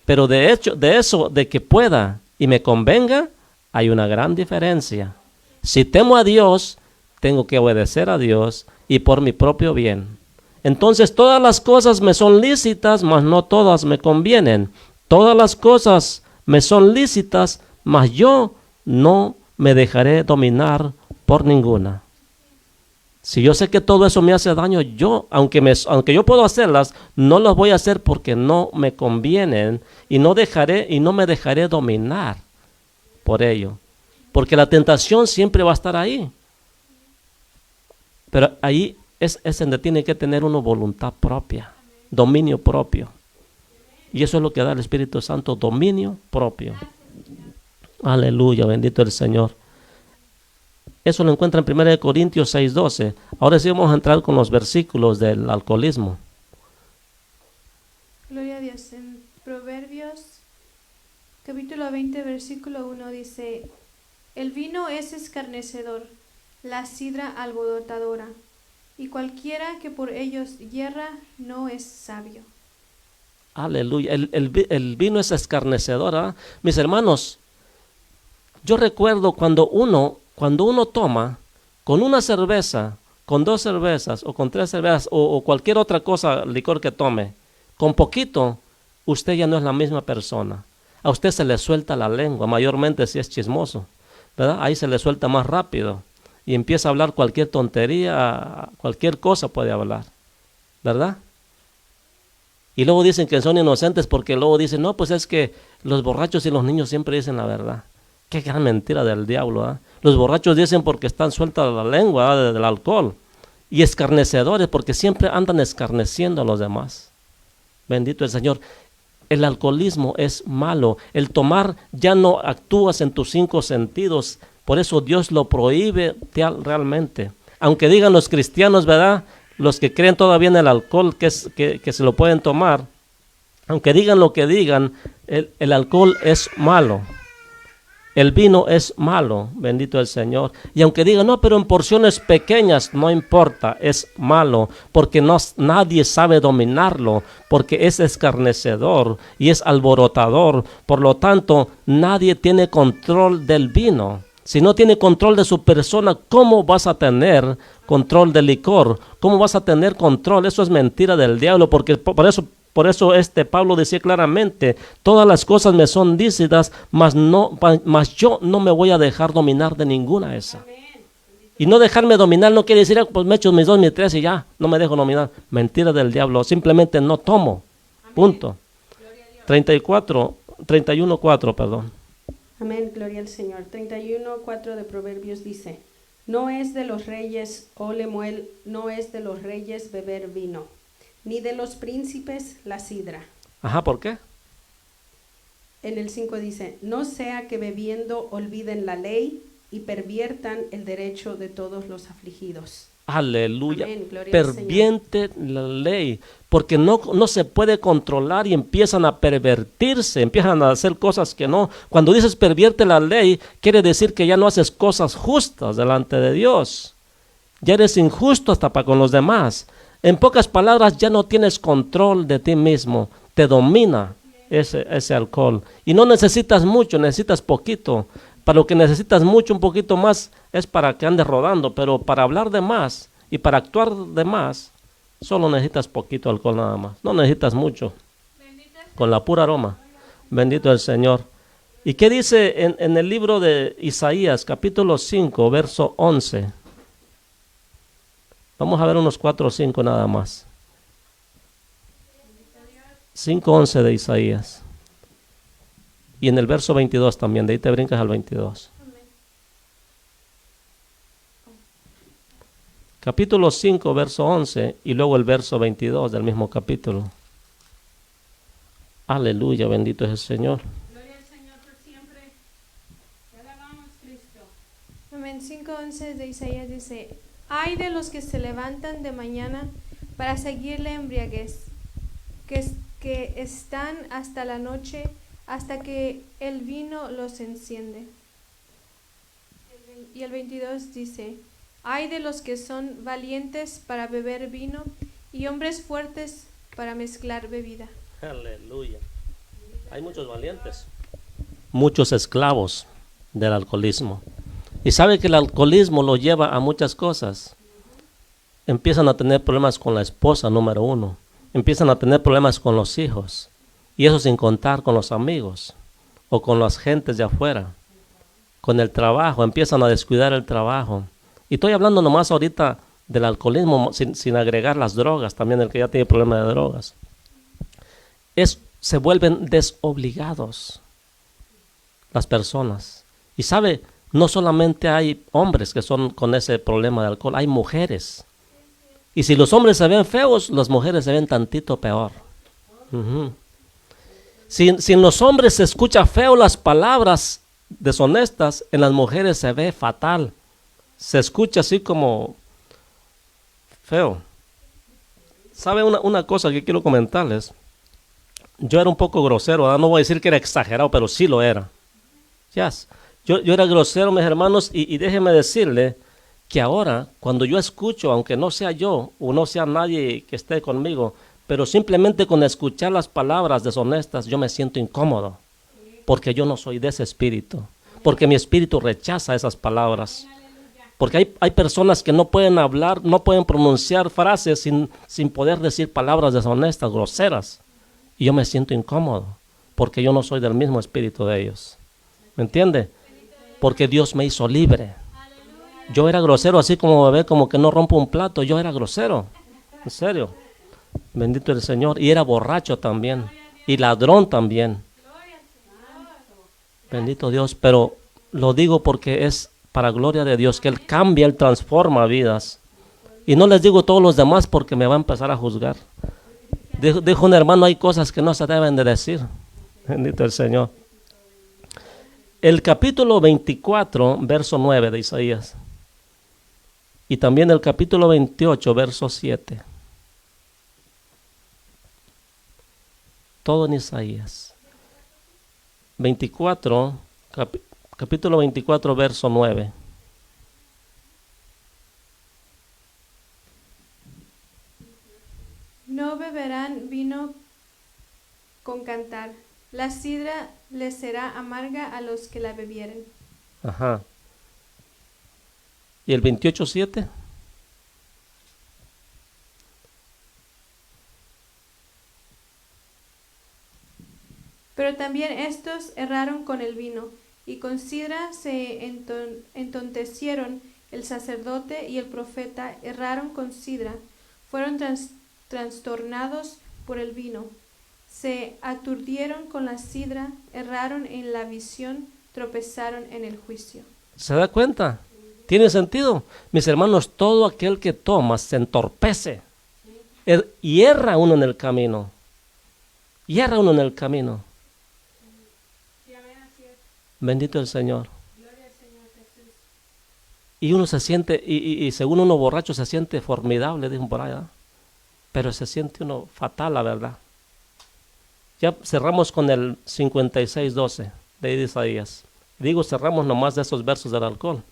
pero de que pueda y me convenga, hay una gran diferencia. Si temo a Dios, tengo que obedecer a Dios y por mi propio bien. Entonces todas las cosas me son lícitas, mas no todas me convienen. Todas las cosas me son lícitas, mas yo no me dejaré dominar por ninguna. Si yo sé que todo eso me hace daño, aunque yo puedo hacerlas, no las voy a hacer porque no me convienen y no me dejaré dominar por ello. Porque la tentación siempre va a estar ahí. Pero ahí es donde tiene que tener uno voluntad propia, dominio propio. Y eso es lo que da el Espíritu Santo, dominio propio. Aleluya, bendito el Señor. Eso lo encuentra en 1 Corintios 6:12. Ahora sí vamos a entrar con los versículos del alcoholismo. Gloria a Dios. En Proverbios capítulo 20 versículo 1 dice: el vino es escarnecedor, la sidra alborotadora, y cualquiera que por ellos yerra no es sabio. Aleluya. El vino es escarnecedor, ¿eh? Mis hermanos, yo recuerdo cuando uno toma con una cerveza, con 2 cervezas o con 3 cervezas o cualquier otra cosa, licor que tome, con poquito, usted ya no es la misma persona. A usted se le suelta la lengua, mayormente si es chismoso, ¿verdad? Ahí se le suelta más rápido y empieza a hablar cualquier tontería, cualquier cosa puede hablar, ¿verdad? Y luego dicen que son inocentes porque luego dicen, no, pues es que los borrachos y los niños siempre dicen la verdad. Qué gran mentira del diablo, ¿eh? Los borrachos dicen porque están sueltas la lengua, del alcohol. Y escarnecedores porque siempre andan escarneciendo a los demás. Bendito el Señor. El alcoholismo es malo. El tomar ya no actúas en tus 5 sentidos. Por eso Dios lo prohíbe realmente. Aunque digan los cristianos, ¿verdad? Los que creen todavía en el alcohol, que se lo pueden tomar. Aunque digan lo que digan, el alcohol es malo. El vino es malo, bendito el Señor. Y aunque digan, no, pero en porciones pequeñas, no importa, es malo, porque nadie sabe dominarlo, porque es escarnecedor y es alborotador. Por lo tanto, nadie tiene control del vino. Si no tiene control de su persona, ¿cómo vas a tener control del licor? ¿Cómo vas a tener control? Eso es mentira del diablo, porque por eso Pablo decía claramente, todas las cosas me son lícitas, mas yo no me voy a dejar dominar de ninguna esa. Y no dejarme dominar no quiere decir, pues me echo mis 2, mis 3 y ya, no me dejo dominar. Mentira del diablo, simplemente no tomo. Punto. 31:4, perdón. Amén, gloria al Señor. 31:4 de Proverbios dice: no es de los reyes, oh Lemuel, no es de los reyes beber vino, ni de los príncipes la sidra. Ajá, ¿por qué? En el 5 dice: no sea que bebiendo olviden la ley y perviertan el derecho de todos los afligidos. Aleluya. Amén, gloria al Pervierte la ley, porque no se puede controlar y empiezan a pervertirse, empiezan a hacer cosas que no. Cuando dices pervierte la ley, quiere decir que ya no haces cosas justas delante de Dios. Ya eres injusto hasta para con los demás. En pocas palabras, ya no tienes control de ti mismo, te domina ese alcohol. Y no necesitas mucho, necesitas poquito. Para lo que necesitas mucho, un poquito más, es para que andes rodando, pero para hablar de más y para actuar de más, solo necesitas poquito alcohol nada más. No necesitas mucho, con la pura aroma. Bendito el Señor. ¿Y qué dice en el libro de Isaías, capítulo 5, verso 11? Vamos a ver unos 4 o 5 nada más. 5:11 de Isaías. Y en el verso 22 también, de ahí te brincas al 22. Capítulo 5, verso 11 y luego el verso 22 del mismo capítulo. Aleluya, bendito es el Señor. Gloria al Señor por siempre. Te alabamos, Cristo. Amén. 5:11 de Isaías dice: ay de los que se levantan de mañana para seguir la embriaguez, que están hasta la noche, hasta que el vino los enciende. Y el 22 dice: ay de los que son valientes para beber vino y hombres fuertes para mezclar bebida. Aleluya. Hay muchos valientes, muchos esclavos del alcoholismo. Y sabe que el alcoholismo lo lleva a muchas cosas. Empiezan a tener problemas con la esposa, número 1. Empiezan a tener problemas con los hijos. Y eso sin contar con los amigos o con las gentes de afuera. Con el trabajo, empiezan a descuidar el trabajo. Y estoy hablando nomás ahorita del alcoholismo sin agregar las drogas, también el que ya tiene problema de drogas. Se vuelven desobligados las personas. Y sabe, no solamente hay hombres que son con ese problema de alcohol, hay mujeres. Y si los hombres se ven feos, las mujeres se ven tantito peor. Si en los hombres se escucha feo las palabras deshonestas en las mujeres se ve fatal. Se escucha así como feo. ¿Sabe una cosa que quiero comentarles? Yo era un poco grosero, ¿verdad? No voy a decir que era exagerado, pero sí lo era. Yes. Yo era grosero, mis hermanos, y déjenme decirle que ahora, cuando yo escucho, aunque no sea yo o no sea nadie que esté conmigo, pero simplemente con escuchar las palabras deshonestas, yo me siento incómodo, porque yo no soy de ese espíritu, porque mi espíritu rechaza esas palabras. Porque hay personas que no pueden hablar, no pueden pronunciar frases sin poder decir palabras deshonestas, groseras. Y yo me siento incómodo, porque yo no soy del mismo espíritu de ellos. ¿Me entiende? Porque Dios me hizo libre. Yo era grosero, así como bebé, como que no rompo un plato. Yo era grosero, en serio. Bendito el Señor. Y era borracho también, y ladrón también. Bendito Dios, pero lo digo porque es para gloria de Dios, que Él cambia, Él transforma vidas. Y no les digo todos los demás porque me va a empezar a juzgar. Dijo un hermano, hay cosas que no se deben de decir. Bendito el Señor. El capítulo 24, verso 9 de Isaías. Y también el capítulo 28, verso 7. Todo en Isaías. 24, capítulo 24, verso 9. No beberán vino con cantar. La sidra les será amarga a los que la bebieren. Ajá. ¿Y el 28:7? Pero también estos erraron con el vino, y con sidra se entontecieron. El sacerdote y el profeta erraron con sidra, fueron trastornados por el vino. Se aturdieron con la sidra, erraron en la visión, tropezaron en el juicio. ¿Se da cuenta? ¿Tiene sentido? Mis hermanos, todo aquel que toma se entorpece. Y erra uno en el camino. Yerra uno en el camino. Bendito el Señor. Y uno se siente, y según uno borracho se siente formidable, dijo por allá. Pero se siente uno fatal, la verdad. Ya cerramos con el 56:12 de Isaías. Digo, cerramos nomás de esos versos del alcohol.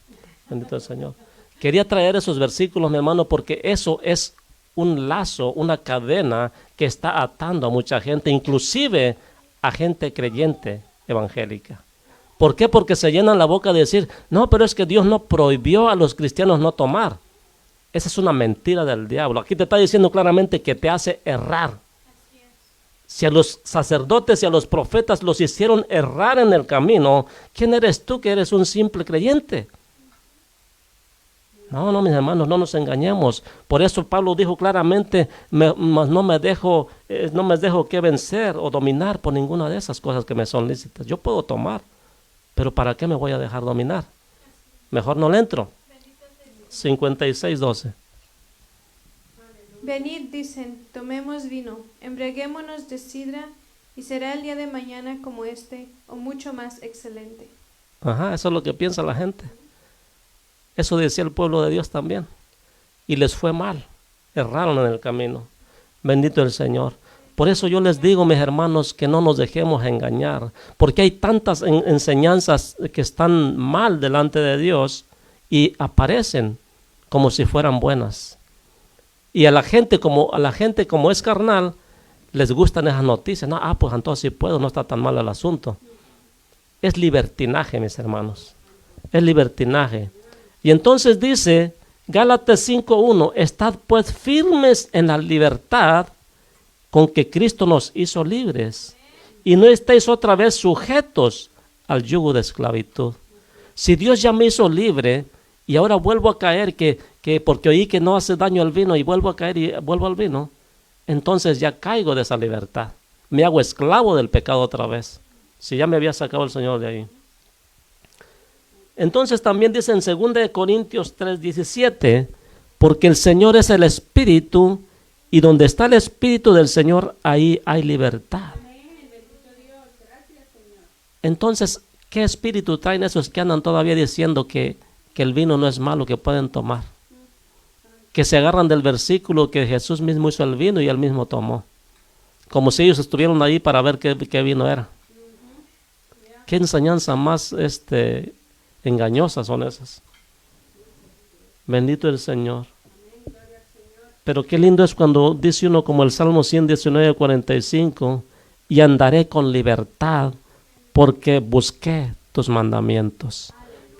Bendito el Señor. Quería traer esos versículos, mi hermano, porque eso es un lazo, una cadena que está atando a mucha gente, inclusive a gente creyente evangélica. ¿Por qué? Porque se llenan la boca de decir, no, pero es que Dios no prohibió a los cristianos no tomar. Esa es una mentira del diablo. Aquí te está diciendo claramente que te hace errar. Si a los sacerdotes y a los profetas los hicieron errar en el camino, ¿quién eres tú que eres un simple creyente? No, mis hermanos, no nos engañemos. Por eso Pablo dijo claramente, no me dejo que vencer o dominar por ninguna de esas cosas que me son lícitas. Yo puedo tomar, pero ¿para qué me voy a dejar dominar? Mejor no le entro. 56:12. Venid, dicen, tomemos vino, embriaguémonos de sidra, y será el día de mañana como este, o mucho más excelente. Ajá, eso es lo que piensa la gente. Eso decía el pueblo de Dios también. Y les fue mal. Erraron en el camino. Bendito el Señor. Por eso yo les digo, mis hermanos, que no nos dejemos engañar. Porque hay tantas enseñanzas que están mal delante de Dios y aparecen como si fueran buenas. Y a la gente como es carnal, les gustan esas noticias. No, pues entonces sí puedo, no está tan mal el asunto. Es libertinaje, mis hermanos. Es libertinaje. Y entonces dice, Gálatas 5:1, estad pues firmes en la libertad con que Cristo nos hizo libres, y no estéis otra vez sujetos al yugo de esclavitud. Si Dios ya me hizo libre, y ahora vuelvo a caer, que porque oí que no hace daño al vino, y vuelvo a caer y vuelvo al vino, entonces ya caigo de esa libertad. Me hago esclavo del pecado otra vez, si ya me había sacado el Señor de ahí. Entonces también dice en 2 Corintios 3:17, porque el Señor es el Espíritu, y donde está el Espíritu del Señor, ahí hay libertad. Entonces, ¿Qué espíritu traen esos que andan todavía diciendo que el vino no es malo, que pueden tomar? Que se agarran del versículo que Jesús mismo hizo el vino y él mismo tomó. Como si ellos estuvieran ahí para ver qué vino era. ¿Qué enseñanza más engañosas son esas? Bendito el Señor. Pero qué lindo es cuando dice uno como el Salmo 119, 45, y andaré con libertad porque busqué tus mandamientos.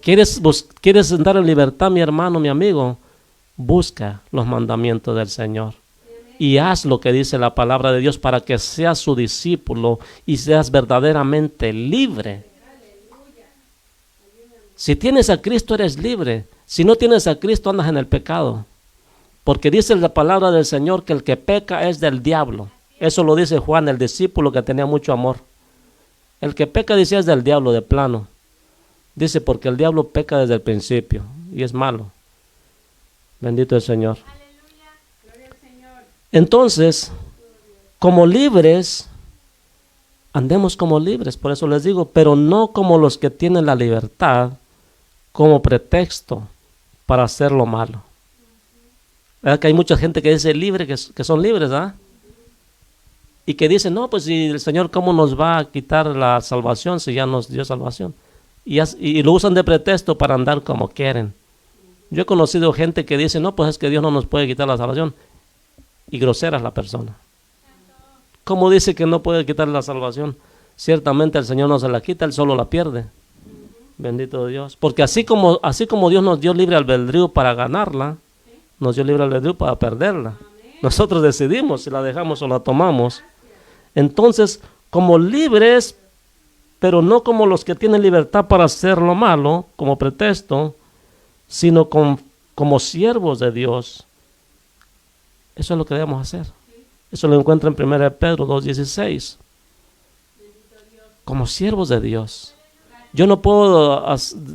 ¿Quieres andar en libertad, mi hermano, mi amigo? Busca los mandamientos del Señor y haz lo que dice la palabra de Dios para que seas su discípulo y seas verdaderamente libre. Si tienes a Cristo, eres libre. Si no tienes a Cristo, andas en el pecado. Porque dice la palabra del Señor que el que peca es del diablo. Eso lo dice Juan, el discípulo que tenía mucho amor. El que peca, dice, es del diablo de plano. Dice, porque el diablo peca desde el principio y es malo. Bendito el Señor. Entonces, como libres, andemos como libres, por eso les digo, pero no como los que tienen la libertad como pretexto para hacer lo malo. ¿Verdad que hay mucha gente que dice libre, que son libres, ¿ah? Y que dice, no, pues si el Señor, ¿cómo nos va a quitar la salvación si ya nos dio salvación? Y lo usan de pretexto para andar como quieren. Yo he conocido gente que dice, no, pues es que Dios no nos puede quitar la salvación. Y grosera es la persona. ¿Cómo dice que no puede quitar la salvación? Ciertamente el Señor no se la quita, Él solo la pierde. Bendito Dios. Porque así como Dios nos dio libre albedrío para ganarla, nos dio libre albedrío para perderla. Nosotros decidimos si la dejamos o la tomamos. Entonces, como libres, pero no como los que tienen libertad para hacer lo malo, como pretexto, sino como siervos de Dios. Eso es lo que debemos hacer. Eso lo encuentra en 1 Pedro 2:16. Como siervos de Dios. Yo no puedo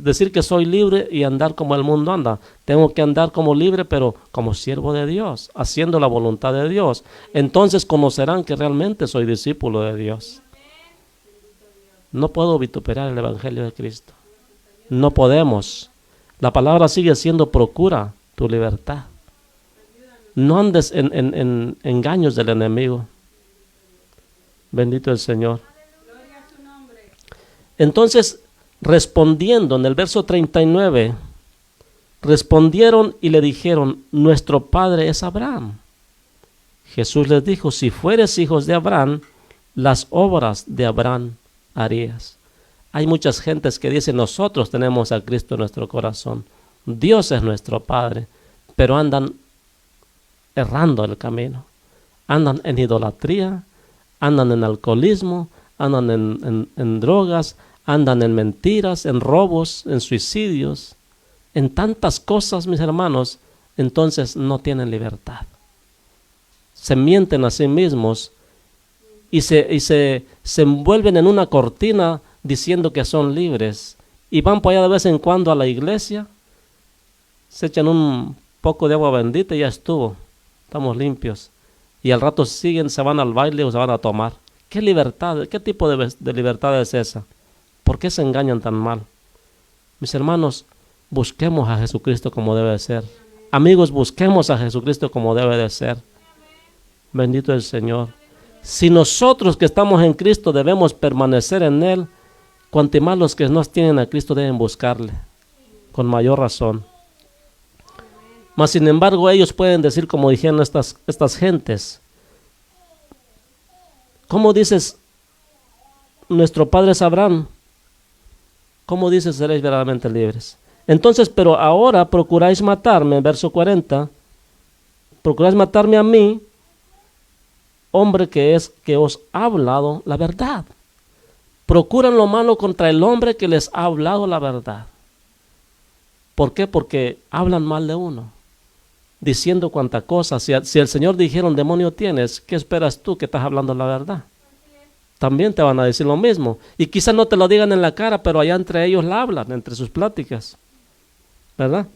decir que soy libre y andar como el mundo anda. Tengo que andar como libre, pero como siervo de Dios, haciendo la voluntad de Dios. Entonces conocerán que realmente soy discípulo de Dios. No puedo vituperar el Evangelio de Cristo. No podemos. La palabra sigue siendo procura tu libertad. No andes en engaños del enemigo. Bendito el Señor. Entonces, respondiendo en el verso 39, respondieron y le dijeron, nuestro padre es Abraham. Jesús les dijo, si fueres hijos de Abraham, las obras de Abraham harías. Hay muchas gentes que dicen, nosotros tenemos a Cristo en nuestro corazón. Dios es nuestro Padre, pero andan errando el camino. Andan en idolatría, andan en alcoholismo, andan en drogas, andan en mentiras, en robos, en suicidios, en tantas cosas, mis hermanos. Entonces no tienen libertad. Se mienten a sí mismos y se envuelven en una cortina diciendo que son libres. Y van por allá de vez en cuando a la iglesia, se echan un poco de agua bendita y ya estuvo. Estamos limpios. Y al rato siguen, se van al baile o se van a tomar. ¿Qué libertad? ¿Qué tipo de libertad es esa? ¿Por qué se engañan tan mal? Mis hermanos, busquemos a Jesucristo como debe de ser. Amigos, busquemos a Jesucristo como debe de ser. Bendito el Señor. Si nosotros que estamos en Cristo debemos permanecer en Él, cuanto más los que no tienen a Cristo deben buscarle, con mayor razón. Mas sin embargo ellos pueden decir como dijeron estas gentes, ¿cómo dices nuestro padre es Abraham? ¿Cómo dices seréis verdaderamente libres? Entonces, pero ahora procuráis matarme, verso 40, procuráis matarme a mí, hombre que os ha hablado la verdad. Procuran lo malo contra el hombre que les ha hablado la verdad. ¿Por qué? Porque hablan mal de uno, diciendo cuanta cosa. Si el Señor dijeron demonio tienes, ¿qué esperas tú que estás hablando la verdad? También te van a decir lo mismo. Y quizás no te lo digan en la cara, pero allá entre ellos la hablan, entre sus pláticas. ¿Verdad?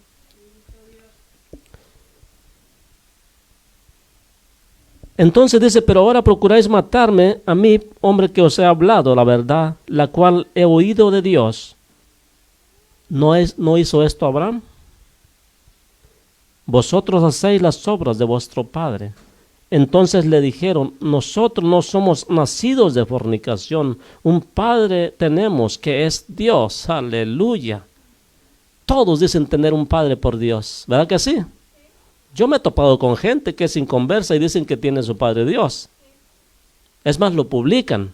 Entonces dice, pero ahora procuráis matarme a mí, hombre que os he hablado la verdad, la cual he oído de Dios. ¿No hizo esto Abraham? Vosotros hacéis las obras de vuestro padre. Entonces le dijeron, nosotros no somos nacidos de fornicación, un padre tenemos que es Dios. Aleluya. Todos dicen tener un padre por Dios, ¿verdad que sí? Yo me he topado con gente que es inconversa y dicen que tiene su padre Dios. Es más, lo publican.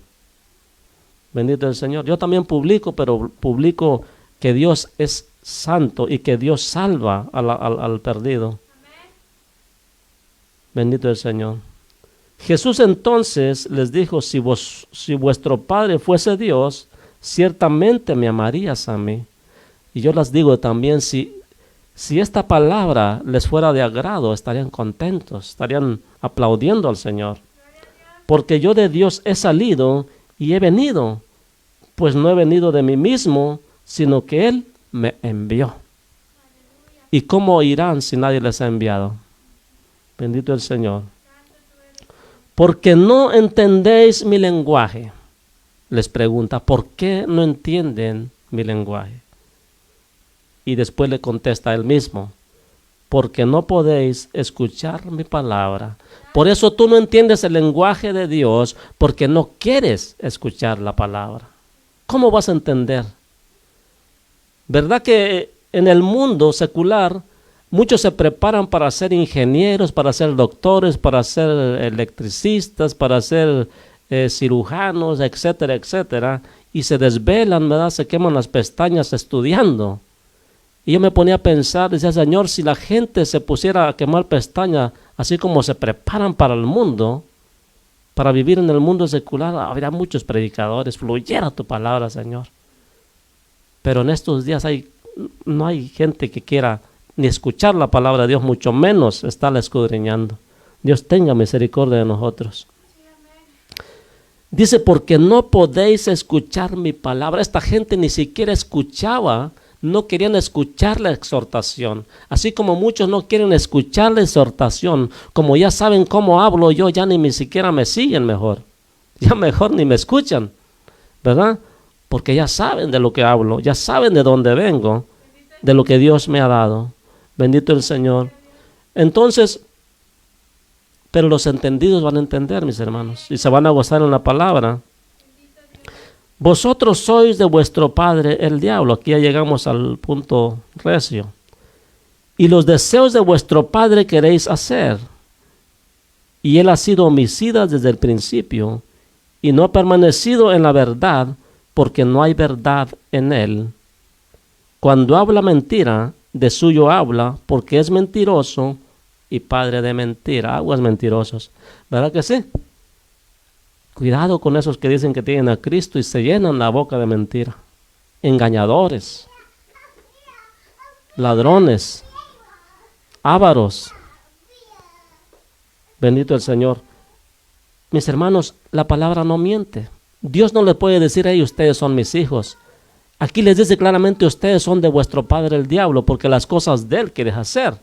Bendito el Señor. Yo también publico, pero publico que Dios es santo y que Dios salva al perdido. Bendito el Señor. Jesús entonces les dijo, si vuestro Padre fuese Dios, ciertamente me amarías a mí. Y yo les digo también, si esta palabra les fuera de agrado, estarían contentos, estarían aplaudiendo al Señor. Porque yo de Dios he salido y he venido, pues no he venido de mí mismo, sino que Él me envió. ¿Y cómo irán si nadie les ha enviado? Bendito el Señor. Porque no entendéis mi lenguaje. Les pregunta, ¿por qué no entienden mi lenguaje? Y después le contesta él mismo, porque no podéis escuchar mi palabra. Por eso tú no entiendes el lenguaje de Dios, porque no quieres escuchar la palabra. ¿Cómo vas a entender? ¿Verdad que en el mundo secular muchos se preparan para ser ingenieros, para ser doctores, para ser electricistas, para ser cirujanos, etcétera, etcétera, y se desvelan, ¿verdad? Se queman las pestañas estudiando. Y yo me ponía a pensar, decía, Señor, si la gente se pusiera a quemar pestañas, así como se preparan para el mundo, para vivir en el mundo secular, habría muchos predicadores, fluyera tu palabra, Señor. Pero en estos días no hay gente que quiera ni escuchar la palabra de Dios, mucho menos estarla escudriñando. Dios tenga misericordia de nosotros. Dice, porque no podéis escuchar mi palabra. Esta gente ni siquiera escuchaba, no querían escuchar la exhortación. Así como muchos no quieren escuchar la exhortación, como ya saben cómo hablo yo, ya ni siquiera me siguen mejor. Ya mejor ni me escuchan, ¿verdad? Porque ya saben de lo que hablo, ya saben de dónde vengo, de lo que Dios me ha dado. Bendito el Señor. Entonces, pero los entendidos van a entender, mis hermanos, y se van a gozar en la palabra. Vosotros sois de vuestro padre el diablo. Aquí ya llegamos al punto recio. Y los deseos de vuestro padre queréis hacer. Y él ha sido homicida desde el principio, y no ha permanecido en la verdad, porque no hay verdad en él. Cuando habla mentira, de suyo habla, porque es mentiroso y padre de mentira. Aguas mentirosos. ¿Verdad que sí? Cuidado con esos que dicen que tienen a Cristo y se llenan la boca de mentira. Engañadores, ladrones, ávaros. Bendito el Señor. Mis hermanos, la palabra no miente. Dios no le puede decir a ellos, ustedes son mis hijos. Aquí les dice claramente, ustedes son de vuestro padre el diablo, porque las cosas de él quieres hacer.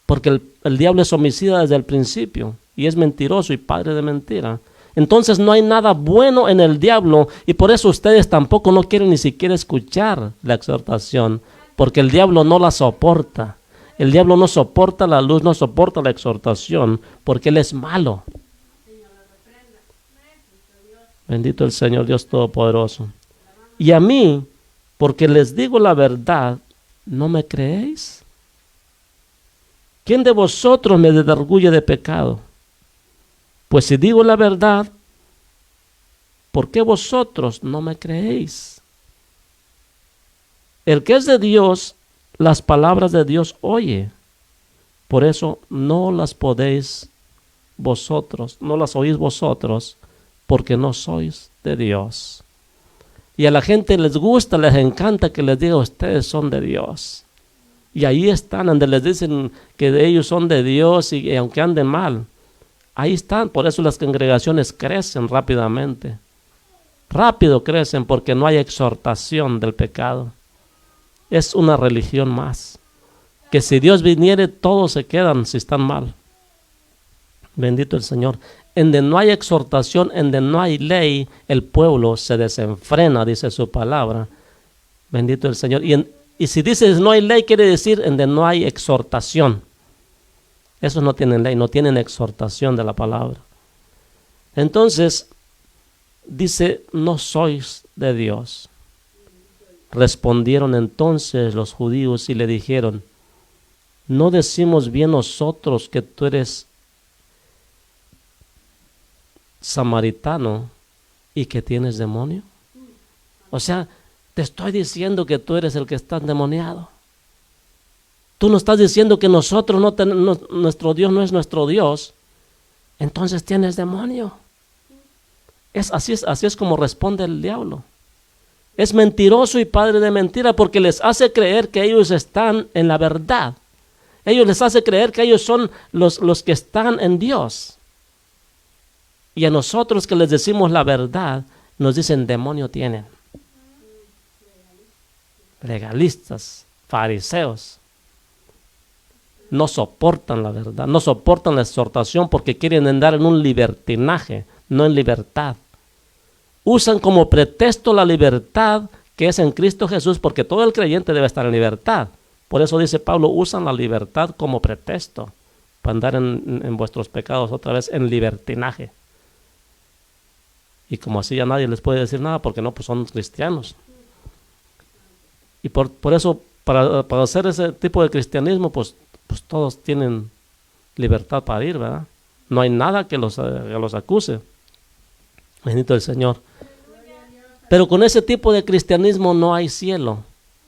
Porque el diablo es homicida desde el principio, y es mentiroso y padre de mentira. Entonces no hay nada bueno en el diablo, y por eso ustedes tampoco no quieren ni siquiera escuchar la exhortación, porque el diablo no la soporta. El diablo no soporta la luz, no soporta la exhortación, porque él es malo. Bendito el Señor Dios Todopoderoso. Y a mí, porque les digo la verdad, ¿no me creéis? ¿Quién de vosotros me desargulle de pecado? Pues si digo la verdad, ¿por qué vosotros no me creéis? El que es de Dios, las palabras de Dios oye. Por eso no las podéis vosotros, no las oís vosotros, porque no sois de Dios. Y a la gente les gusta, les encanta que les diga, ustedes son de Dios. Y ahí están, donde les dicen que ellos son de Dios y aunque anden mal, ahí están. Por eso las congregaciones crecen rápidamente. Rápido crecen porque no hay exhortación del pecado. Es una religión más. Que si Dios viniere, todos se quedan si están mal. Bendito el Señor. En donde no hay exhortación, en donde no hay ley, el pueblo se desenfrena, dice su palabra. Bendito el Señor. Y si dices no hay ley, quiere decir en donde no hay exhortación. Esos no tienen ley, no tienen exhortación de la palabra. Entonces, dice, no sois de Dios. Respondieron entonces los judíos y le dijeron, ¿no decimos bien nosotros que tú eres samaritano y que tienes demonio? O sea, te estoy diciendo que tú eres el que está endemoniado. Tú no estás diciendo que nosotros nuestro Dios no es nuestro Dios. Entonces tienes demonio. Así es como responde el diablo. Es mentiroso y padre de mentira porque les hace creer que ellos están en la verdad. Ellos les hace creer que ellos son los que están en Dios. Y a nosotros que les decimos la verdad, nos dicen demonio tienen. Legalistas, fariseos. No soportan la verdad, no soportan la exhortación porque quieren andar en un libertinaje, no en libertad. Usan como pretexto la libertad que es en Cristo Jesús, porque todo el creyente debe estar en libertad. Por eso dice Pablo, usan la libertad como pretexto para andar en vuestros pecados otra vez en libertinaje. Y como así ya nadie les puede decir nada porque no, pues son cristianos. Y por eso para hacer ese tipo de cristianismo, pues todos tienen libertad para ir, ¿verdad? No hay nada que los acuse. Bendito el Señor. Pero con ese tipo de cristianismo no hay cielo,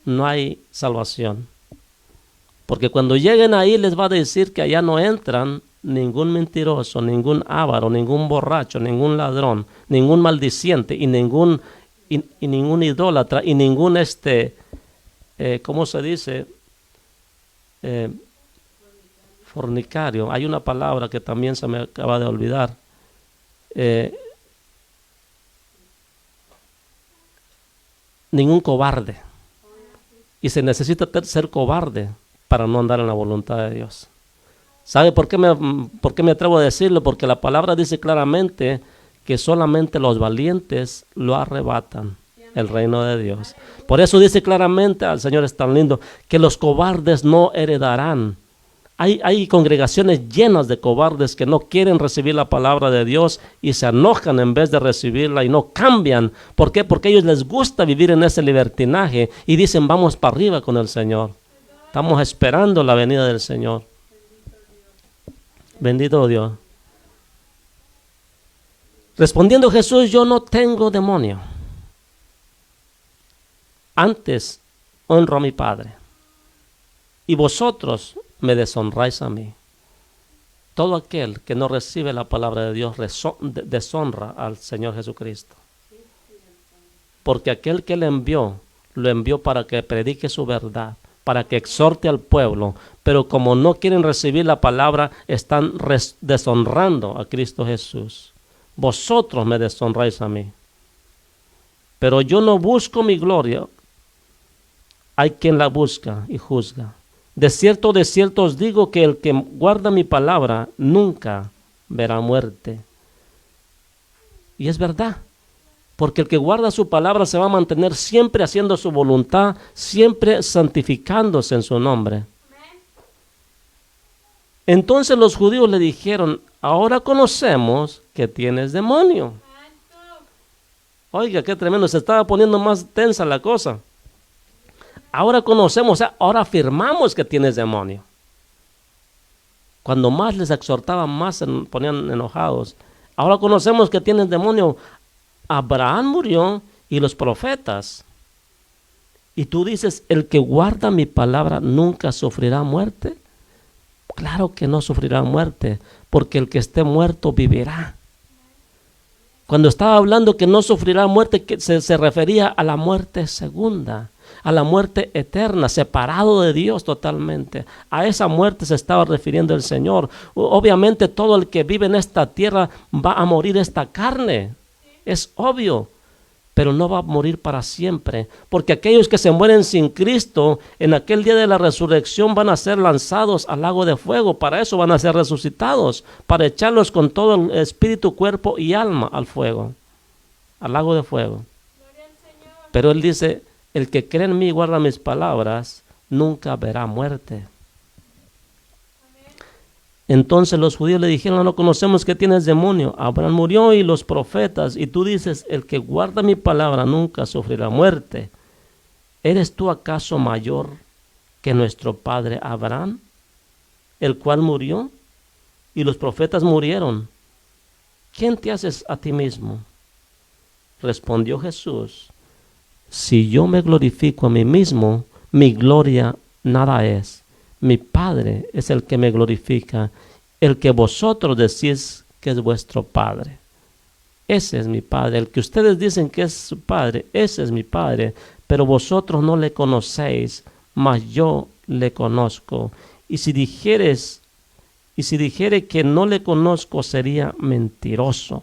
no hay salvación. Porque cuando lleguen ahí les va a decir que allá no entran ningún mentiroso, ningún avaro, ningún borracho, ningún ladrón, ningún maldiciente y ningún idólatra y ningún ¿cómo se dice? Fornicario. Hay una palabra que también se me acaba de olvidar. Ningún cobarde. Y se necesita ser cobarde para no andar en la voluntad de Dios. ¿Sabe por qué me atrevo a decirlo? Porque la palabra dice claramente que solamente los valientes lo arrebatan el reino de Dios. Por eso dice claramente, al Señor es tan lindo, que los cobardes no heredarán. Hay congregaciones llenas de cobardes que no quieren recibir la palabra de Dios y se enojan en vez de recibirla y no cambian. ¿Por qué? Porque a ellos les gusta vivir en ese libertinaje y dicen vamos para arriba con el Señor. Estamos esperando la venida del Señor. Bendito Dios. Respondiendo Jesús, yo no tengo demonio. Antes honro a mi Padre. Y vosotros me deshonráis a mí. Todo aquel que no recibe la palabra de Dios deshonra al Señor Jesucristo. Porque aquel que le envió, lo envió para que predique su verdad, para que exhorte al pueblo. Pero como no quieren recibir la palabra, están deshonrando a Cristo Jesús. Vosotros me deshonráis a mí. Pero yo no busco mi gloria. Hay quien la busca y juzga. De cierto os digo que el que guarda mi palabra nunca verá muerte. Y es verdad, porque el que guarda su palabra se va a mantener siempre haciendo su voluntad, siempre santificándose en su nombre. Entonces los judíos le dijeron, ahora conocemos que tienes demonio. Oiga, qué tremendo, se estaba poniendo más tensa la cosa. Ahora conocemos, o sea, ahora afirmamos que tienes demonio. Cuando más les exhortaba, más se ponían enojados. Ahora conocemos que tienes demonio. Abraham murió y los profetas. Y tú dices, el que guarda mi palabra nunca sufrirá muerte. Claro que no sufrirá muerte, porque el que esté muerto vivirá. Cuando estaba hablando que no sufrirá muerte, que se refería a la muerte segunda, a la muerte eterna, separado de Dios totalmente. A esa muerte se estaba refiriendo el Señor. Obviamente todo el que vive en esta tierra va a morir esta carne, es obvio. pero no va a morir para siempre, porque aquellos que se mueren sin Cristo, en aquel día de la resurrección van a ser lanzados al lago de fuego. Para eso van a ser resucitados, para echarlos con todo el espíritu, cuerpo y alma al fuego, al lago de fuego. Pero Él dice, el que cree en mí y guarda mis palabras, nunca verá muerte. Entonces los judíos le dijeron, no conocemos que tienes demonio. Abraham murió y los profetas, y tú dices, el que guarda mi palabra nunca sufrirá muerte. ¿Eres tú acaso mayor que nuestro padre Abraham, el cual murió? Y los profetas murieron. ¿Quién te haces a ti mismo? Respondió Jesús, si yo me glorifico a mí mismo, mi gloria nada es. Mi Padre es el que me glorifica, el que vosotros decís que es vuestro Padre. Ese es mi Padre, el que ustedes dicen que es su Padre, ese es mi Padre, pero vosotros no le conocéis, mas yo le conozco. Y si dijere que no le conozco, sería mentiroso,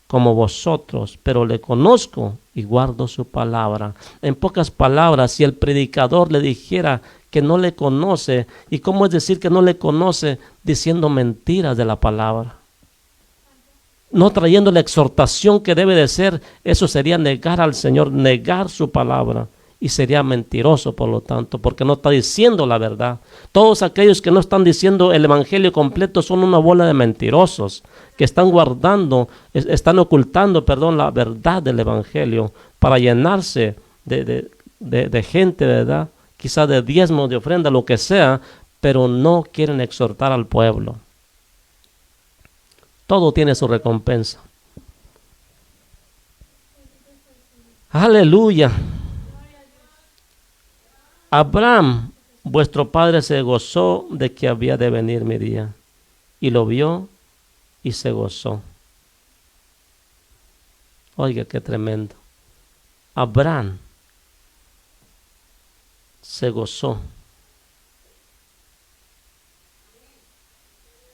como vosotros, pero le conozco y guardo su palabra. En pocas palabras, si el predicador le dijera que no le conoce, ¿y cómo es decir que no le conoce? Diciendo mentiras de la palabra, no trayendo la exhortación que debe de ser. Eso sería negar al Señor, negar su palabra, y sería mentiroso, por lo tanto, porque no está diciendo la verdad. Todos aquellos que no están diciendo el evangelio completo son una bola de mentirosos, que están ocultando la verdad del evangelio para llenarse de gente, ¿verdad? Quizás de diezmo, de ofrenda, lo que sea, pero no quieren exhortar al pueblo. Todo tiene su recompensa. Aleluya. Abraham, vuestro padre, se gozó de que había de venir mi día, y lo vio y se gozó. Oiga, qué tremendo. Abraham se gozó.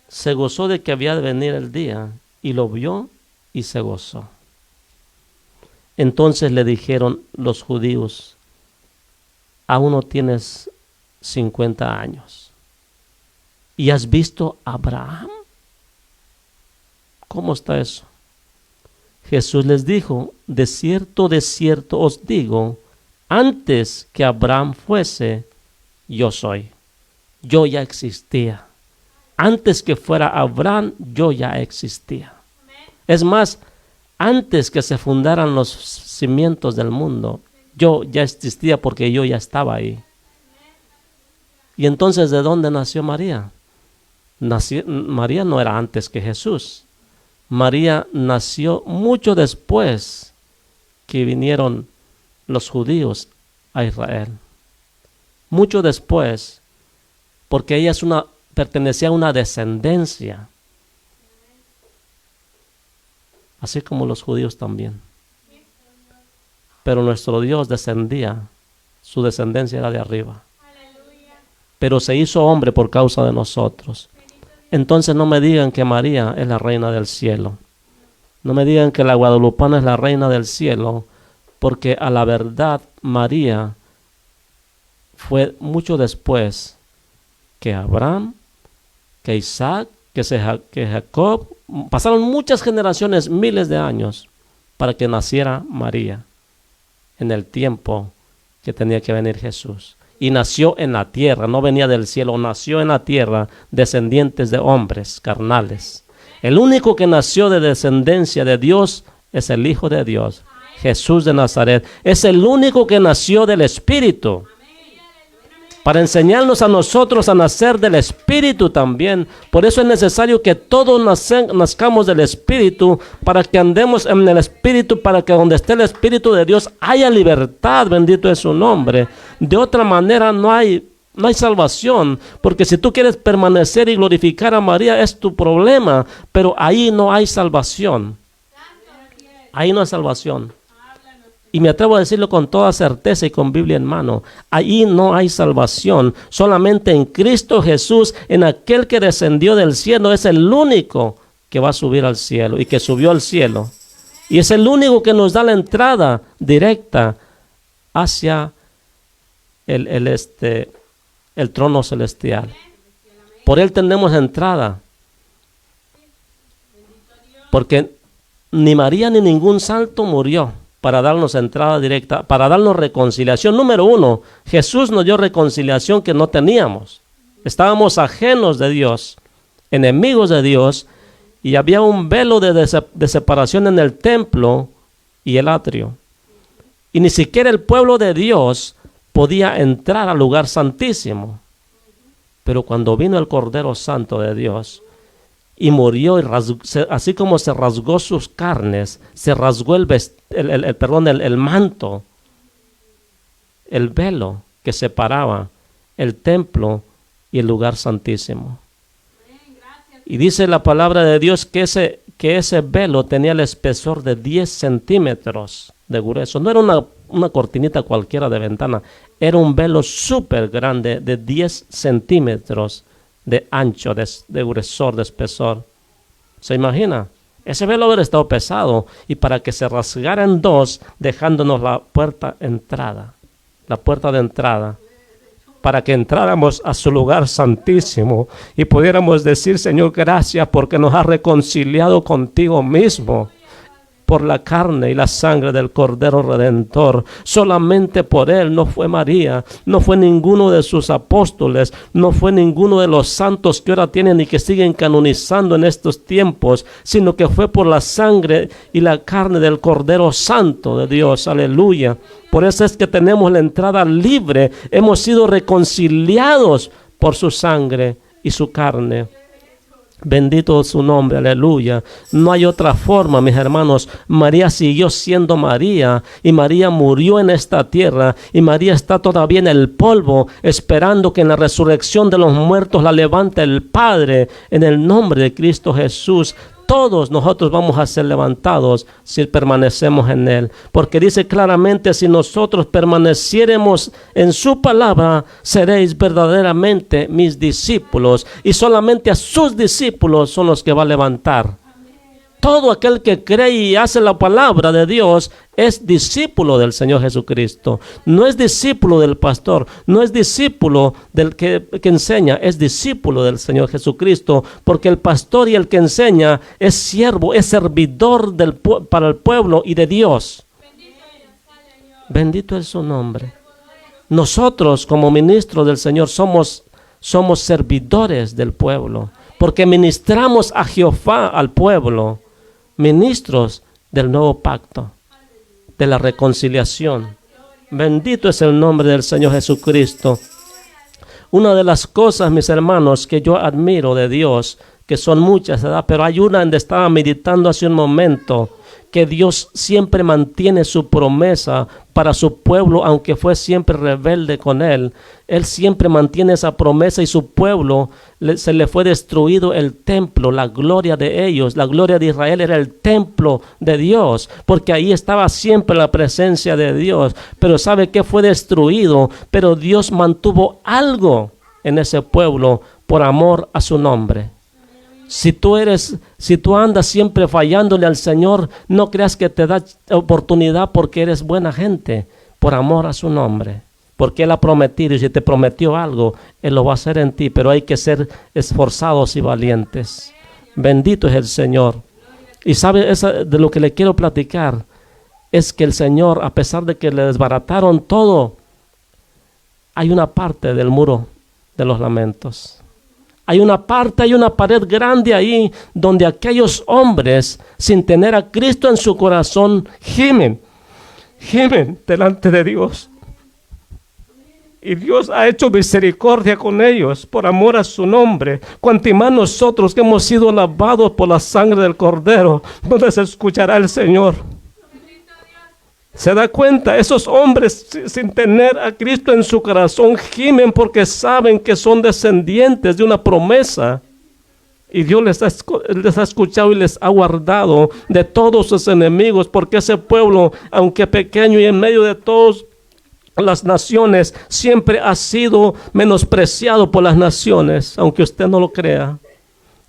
Se gozó de que había de venir el día, y lo vio y se gozó. Entonces le dijeron los judíos, aún no tienes 50 años, ¿y has visto a Abraham? ¿Cómo está eso? Jesús les dijo, de cierto os digo, antes que Abraham fuese, yo soy. Yo ya existía. Antes que fuera Abraham, yo ya existía. Es más, antes que se fundaran los cimientos del mundo, yo ya existía, porque yo ya estaba ahí. Y entonces, ¿de dónde nació María? María no era antes que Jesús. María nació mucho después que vinieron los judíos a Israel. Mucho después, porque ella pertenecía a una descendencia, así como los judíos también. Pero nuestro Dios descendía, su descendencia era de arriba. Pero se hizo hombre por causa de nosotros. Entonces no me digan que María es la reina del cielo. No me digan que la guadalupana es la reina del cielo, porque a la verdad María fue mucho después que Abraham, que Isaac, que Jacob. Pasaron muchas generaciones, miles de años, para que naciera María en el tiempo que tenía que venir Jesús. Y nació en la tierra, no venía del cielo, nació en la tierra, descendientes de hombres carnales. El único que nació de descendencia de Dios es el Hijo de Dios, Jesús de Nazaret. Es el único que nació del Espíritu, para enseñarnos a nosotros a nacer del Espíritu también. Por eso es necesario que todos nazcamos del Espíritu, para que andemos en el Espíritu, para que donde esté el Espíritu de Dios haya libertad, bendito es su nombre. De otra manera no hay salvación, porque si tú quieres permanecer y glorificar a María es tu problema, pero ahí no hay salvación. Ahí no hay salvación. Y me atrevo a decirlo con toda certeza y con Biblia en mano. Ahí no hay salvación. Solamente en Cristo Jesús, en aquel que descendió del cielo, es el único que va a subir al cielo y que subió al cielo. Y es el único que nos da la entrada directa hacia el trono celestial. Por él tenemos entrada. Porque ni María ni ningún santo murió para darnos entrada directa, para darnos reconciliación. Número uno, Jesús nos dio reconciliación que no teníamos. Estábamos ajenos de Dios, enemigos de Dios, y había un velo de separación en el templo y el atrio. Y ni siquiera el pueblo de Dios podía entrar al lugar santísimo. Pero cuando vino el Cordero Santo de Dios y murió, y así como se rasgó sus carnes, se rasgó el manto, el velo que separaba el templo y el lugar santísimo. Y dice la palabra de Dios que ese velo tenía el espesor de 10 centímetros de grueso. No era una cortinita cualquiera de ventana, era un velo súper grande de 10 centímetros de ancho, de gruesor, de espesor. ¿Se imagina? Ese velo hubiera estado pesado, y para que se rasgara en dos, dejándonos la puerta de entrada, para que entráramos a su lugar santísimo y pudiéramos decir: Señor, gracias porque nos has reconciliado contigo mismo por la carne y la sangre del Cordero Redentor. Solamente por él, no fue María, no fue ninguno de sus apóstoles, no fue ninguno de los santos que ahora tienen y que siguen canonizando en estos tiempos, sino que fue por la sangre y la carne del Cordero Santo de Dios. Aleluya. Por eso es que tenemos la entrada libre. Hemos sido reconciliados por su sangre y su carne. Bendito su nombre, aleluya. No hay otra forma, mis hermanos. María siguió siendo María, y María murió en esta tierra, y María está todavía en el polvo, esperando que en la resurrección de los muertos la levante el Padre, en el nombre de Cristo Jesús. Todos nosotros vamos a ser levantados si permanecemos en él, porque dice claramente: si nosotros permaneciéremos en su palabra, seréis verdaderamente mis discípulos, y solamente a sus discípulos son los que va a levantar. Todo aquel que cree y hace la palabra de Dios es discípulo del Señor Jesucristo. No es discípulo del pastor, no es discípulo del que enseña, es discípulo del Señor Jesucristo, porque el pastor y el que enseña es siervo, es servidor para el pueblo y de Dios. Bendito es su nombre. Nosotros, como ministros del Señor, somos servidores del pueblo, porque ministramos a Jehová al pueblo. Ministros del nuevo pacto, de la reconciliación. Bendito es el nombre del Señor Jesucristo. Una de las cosas, mis hermanos, que yo admiro de Dios, que son muchas, ¿verdad? Pero hay una donde estaba meditando hace un momento, que Dios siempre mantiene su promesa para su pueblo, aunque fue siempre rebelde con él. Él siempre mantiene esa promesa, y su pueblo se le fue destruido el templo, la gloria de ellos, la gloria de Israel era el templo de Dios, porque ahí estaba siempre la presencia de Dios. Pero ¿sabe qué? Fue destruido, pero Dios mantuvo algo en ese pueblo por amor a su nombre. Si tú andas siempre fallándole al Señor, no creas que te da oportunidad porque eres buena gente, por amor a su nombre. Porque Él ha prometido, y si te prometió algo, Él lo va a hacer en ti, pero hay que ser esforzados y valientes. Bendito es el Señor. Y sabe, de lo que le quiero platicar, es que el Señor, a pesar de que le desbarataron todo, hay una parte del muro de los lamentos. Hay una pared grande ahí donde aquellos hombres, sin tener a Cristo en su corazón, gimen delante de Dios. Y Dios ha hecho misericordia con ellos por amor a su nombre. Cuanto más nosotros que hemos sido lavados por la sangre del Cordero, ¿dónde se escuchará el Señor? ¿Se da cuenta? Esos hombres sin tener a Cristo en su corazón gimen porque saben que son descendientes de una promesa. Y Dios les ha escuchado y les ha guardado de todos sus enemigos, porque ese pueblo, aunque pequeño y en medio de todas las naciones, siempre ha sido menospreciado por las naciones, aunque usted no lo crea.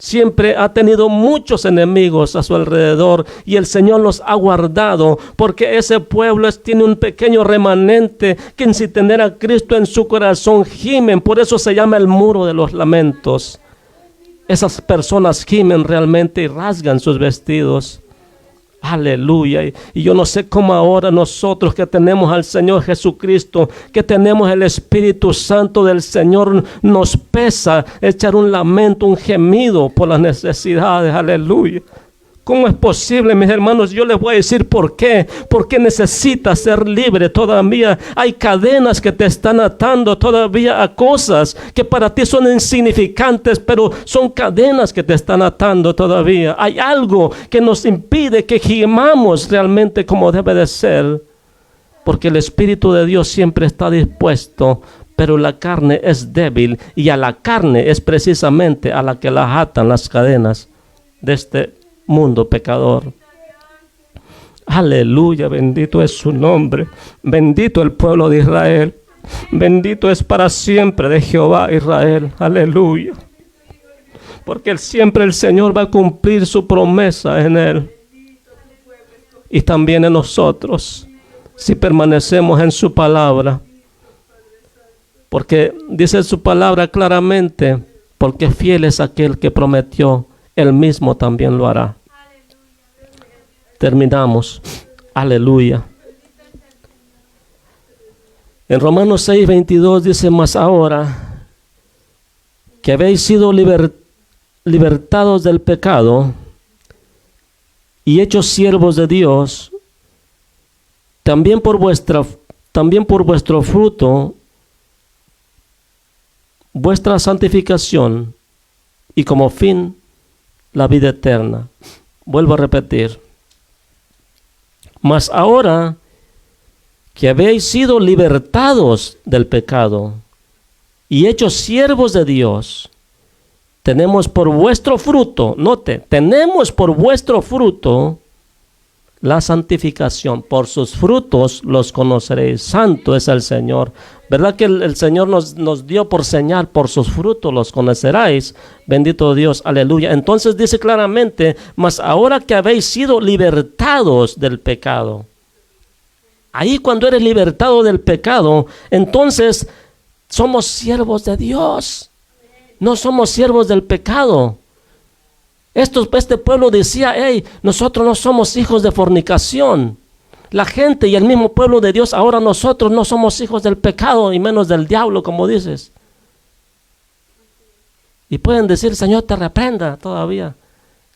Siempre ha tenido muchos enemigos a su alrededor y el Señor los ha guardado porque ese pueblo tiene un pequeño remanente que sin tener a Cristo en su corazón gimen. Por eso se llama el muro de los lamentos. Esas personas gimen realmente y rasgan sus vestidos. Aleluya. Y yo no sé cómo ahora nosotros que tenemos al Señor Jesucristo, que tenemos el Espíritu Santo del Señor, nos pesa echar un lamento, un gemido por las necesidades. Aleluya. ¿Cómo es posible, mis hermanos? Yo les voy a decir por qué. Porque necesitas ser libre todavía. Hay cadenas que te están atando todavía a cosas que para ti son insignificantes, pero son cadenas que te están atando todavía. Hay algo que nos impide que gimamos realmente como debe de ser. Porque el Espíritu de Dios siempre está dispuesto, pero la carne es débil. Y a la carne es precisamente a la que las atan las cadenas de este mundo pecador. Aleluya, bendito es su nombre, bendito el pueblo de Israel, bendito es para siempre de Jehová Israel. Aleluya, porque siempre el Señor va a cumplir su promesa en él y también en nosotros si permanecemos en su palabra, porque dice su palabra claramente, porque fiel es aquel que prometió, él mismo también lo hará. Terminamos. Aleluya. En Romanos 6:22 dice: mas ahora que habéis sido libertados del pecado y hechos siervos de Dios, también por vuestro fruto, vuestra santificación y como fin la vida eterna. Vuelvo a repetir. Mas ahora que habéis sido libertados del pecado y hechos siervos de Dios, tenemos por vuestro fruto, note, tenemos por vuestro fruto la santificación. Por sus frutos los conoceréis. Santo es el Señor. ¿Verdad que el Señor nos dio por señal? Por sus frutos los conoceráis. Bendito Dios, aleluya. Entonces dice claramente: mas ahora que habéis sido libertados del pecado. Ahí cuando eres libertado del pecado, entonces somos siervos de Dios. No somos siervos del pecado. Este pueblo decía: hey, nosotros no somos hijos de fornicación. La gente y el mismo pueblo de Dios, ahora nosotros no somos hijos del pecado y menos del diablo, como dices. Y pueden decir: Señor, te reprenda todavía.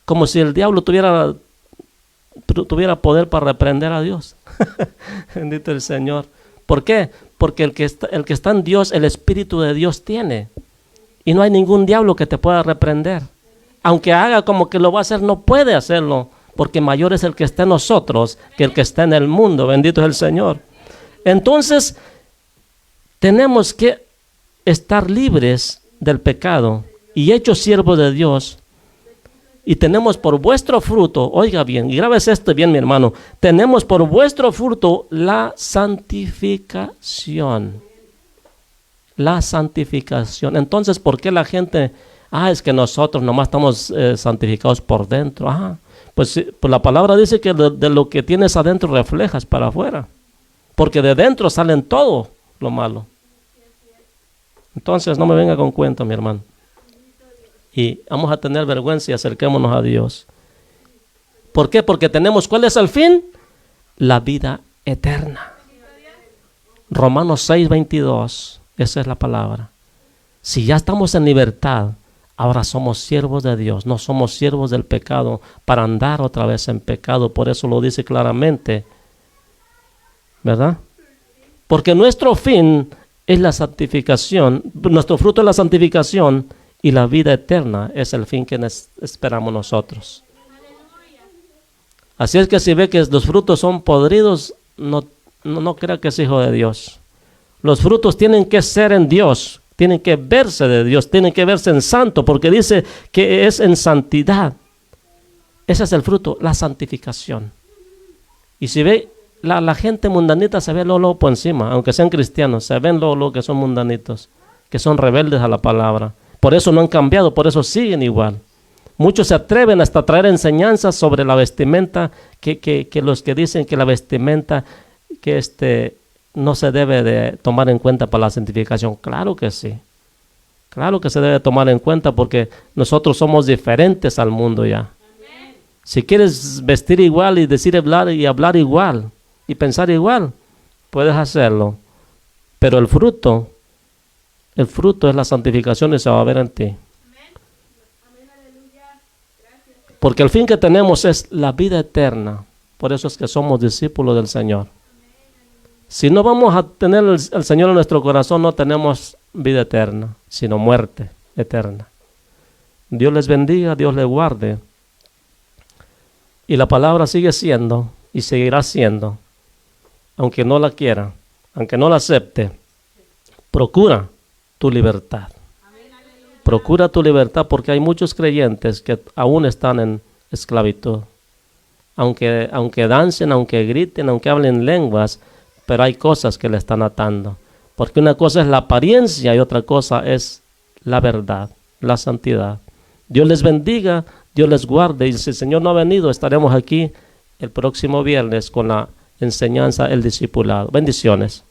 Como si el diablo tuviera poder para reprender a Dios. Bendito el Señor. ¿Por qué? Porque el que está en Dios, el Espíritu de Dios tiene. Y no hay ningún diablo que te pueda reprender. Aunque haga como que lo va a hacer, no puede hacerlo. Porque mayor es el que está en nosotros que el que está en el mundo. Bendito es el Señor. Entonces, tenemos que estar libres del pecado y hechos siervos de Dios. Y tenemos por vuestro fruto, oiga bien, y grabes esto bien, mi hermano, tenemos por vuestro fruto la santificación. La santificación. Entonces, ¿por qué la gente, es que nosotros nomás estamos santificados por dentro? Pues la palabra dice que de lo que tienes adentro reflejas para afuera. Porque de dentro salen todo lo malo. Entonces no me venga con cuento, mi hermano. Y vamos a tener vergüenza y acerquémonos a Dios. ¿Por qué? Porque tenemos, ¿cuál es el fin? La vida eterna. Romanos 6:22, esa es la palabra. Si ya estamos en libertad, ahora somos siervos de Dios, no somos siervos del pecado para andar otra vez en pecado. Por eso lo dice claramente, ¿verdad? Porque nuestro fin es la santificación, nuestro fruto es la santificación y la vida eterna es el fin que esperamos nosotros. Así es que si ve que los frutos son podridos, no crea que es hijo de Dios. Los frutos tienen que ser en Dios. Tienen que verse de Dios, tienen que verse en santo, porque dice que es en santidad. Ese es el fruto, la santificación. Y si ve, la gente mundanita se ve luego por encima, aunque sean cristianos, se ven luego que son mundanitos, que son rebeldes a la palabra. Por eso no han cambiado, por eso siguen igual. Muchos se atreven hasta a traer enseñanzas sobre la vestimenta, que los que dicen que la vestimenta que no se debe de tomar en cuenta para la santificación. Claro que sí. Claro que se debe tomar en cuenta porque nosotros somos diferentes al mundo ya. Si quieres vestir igual y decir hablar igual y pensar igual, puedes hacerlo. Pero el fruto es la santificación y se va a ver en ti. Porque el fin que tenemos es la vida eterna. Por eso es que somos discípulos del Señor. Si no vamos a tener al Señor en nuestro corazón, no tenemos vida eterna, sino muerte eterna. Dios les bendiga, Dios les guarde. Y la palabra sigue siendo y seguirá siendo, aunque no la quiera, aunque no la acepte. Procura tu libertad. Procura tu libertad porque hay muchos creyentes que aún están en esclavitud. Aunque dancen, aunque griten, aunque hablen lenguas, pero hay cosas que le están atando. Porque una cosa es la apariencia y otra cosa es la verdad, la santidad. Dios les bendiga, Dios les guarde. Y si el Señor no ha venido, estaremos aquí el próximo viernes con la enseñanza, el discipulado. Bendiciones.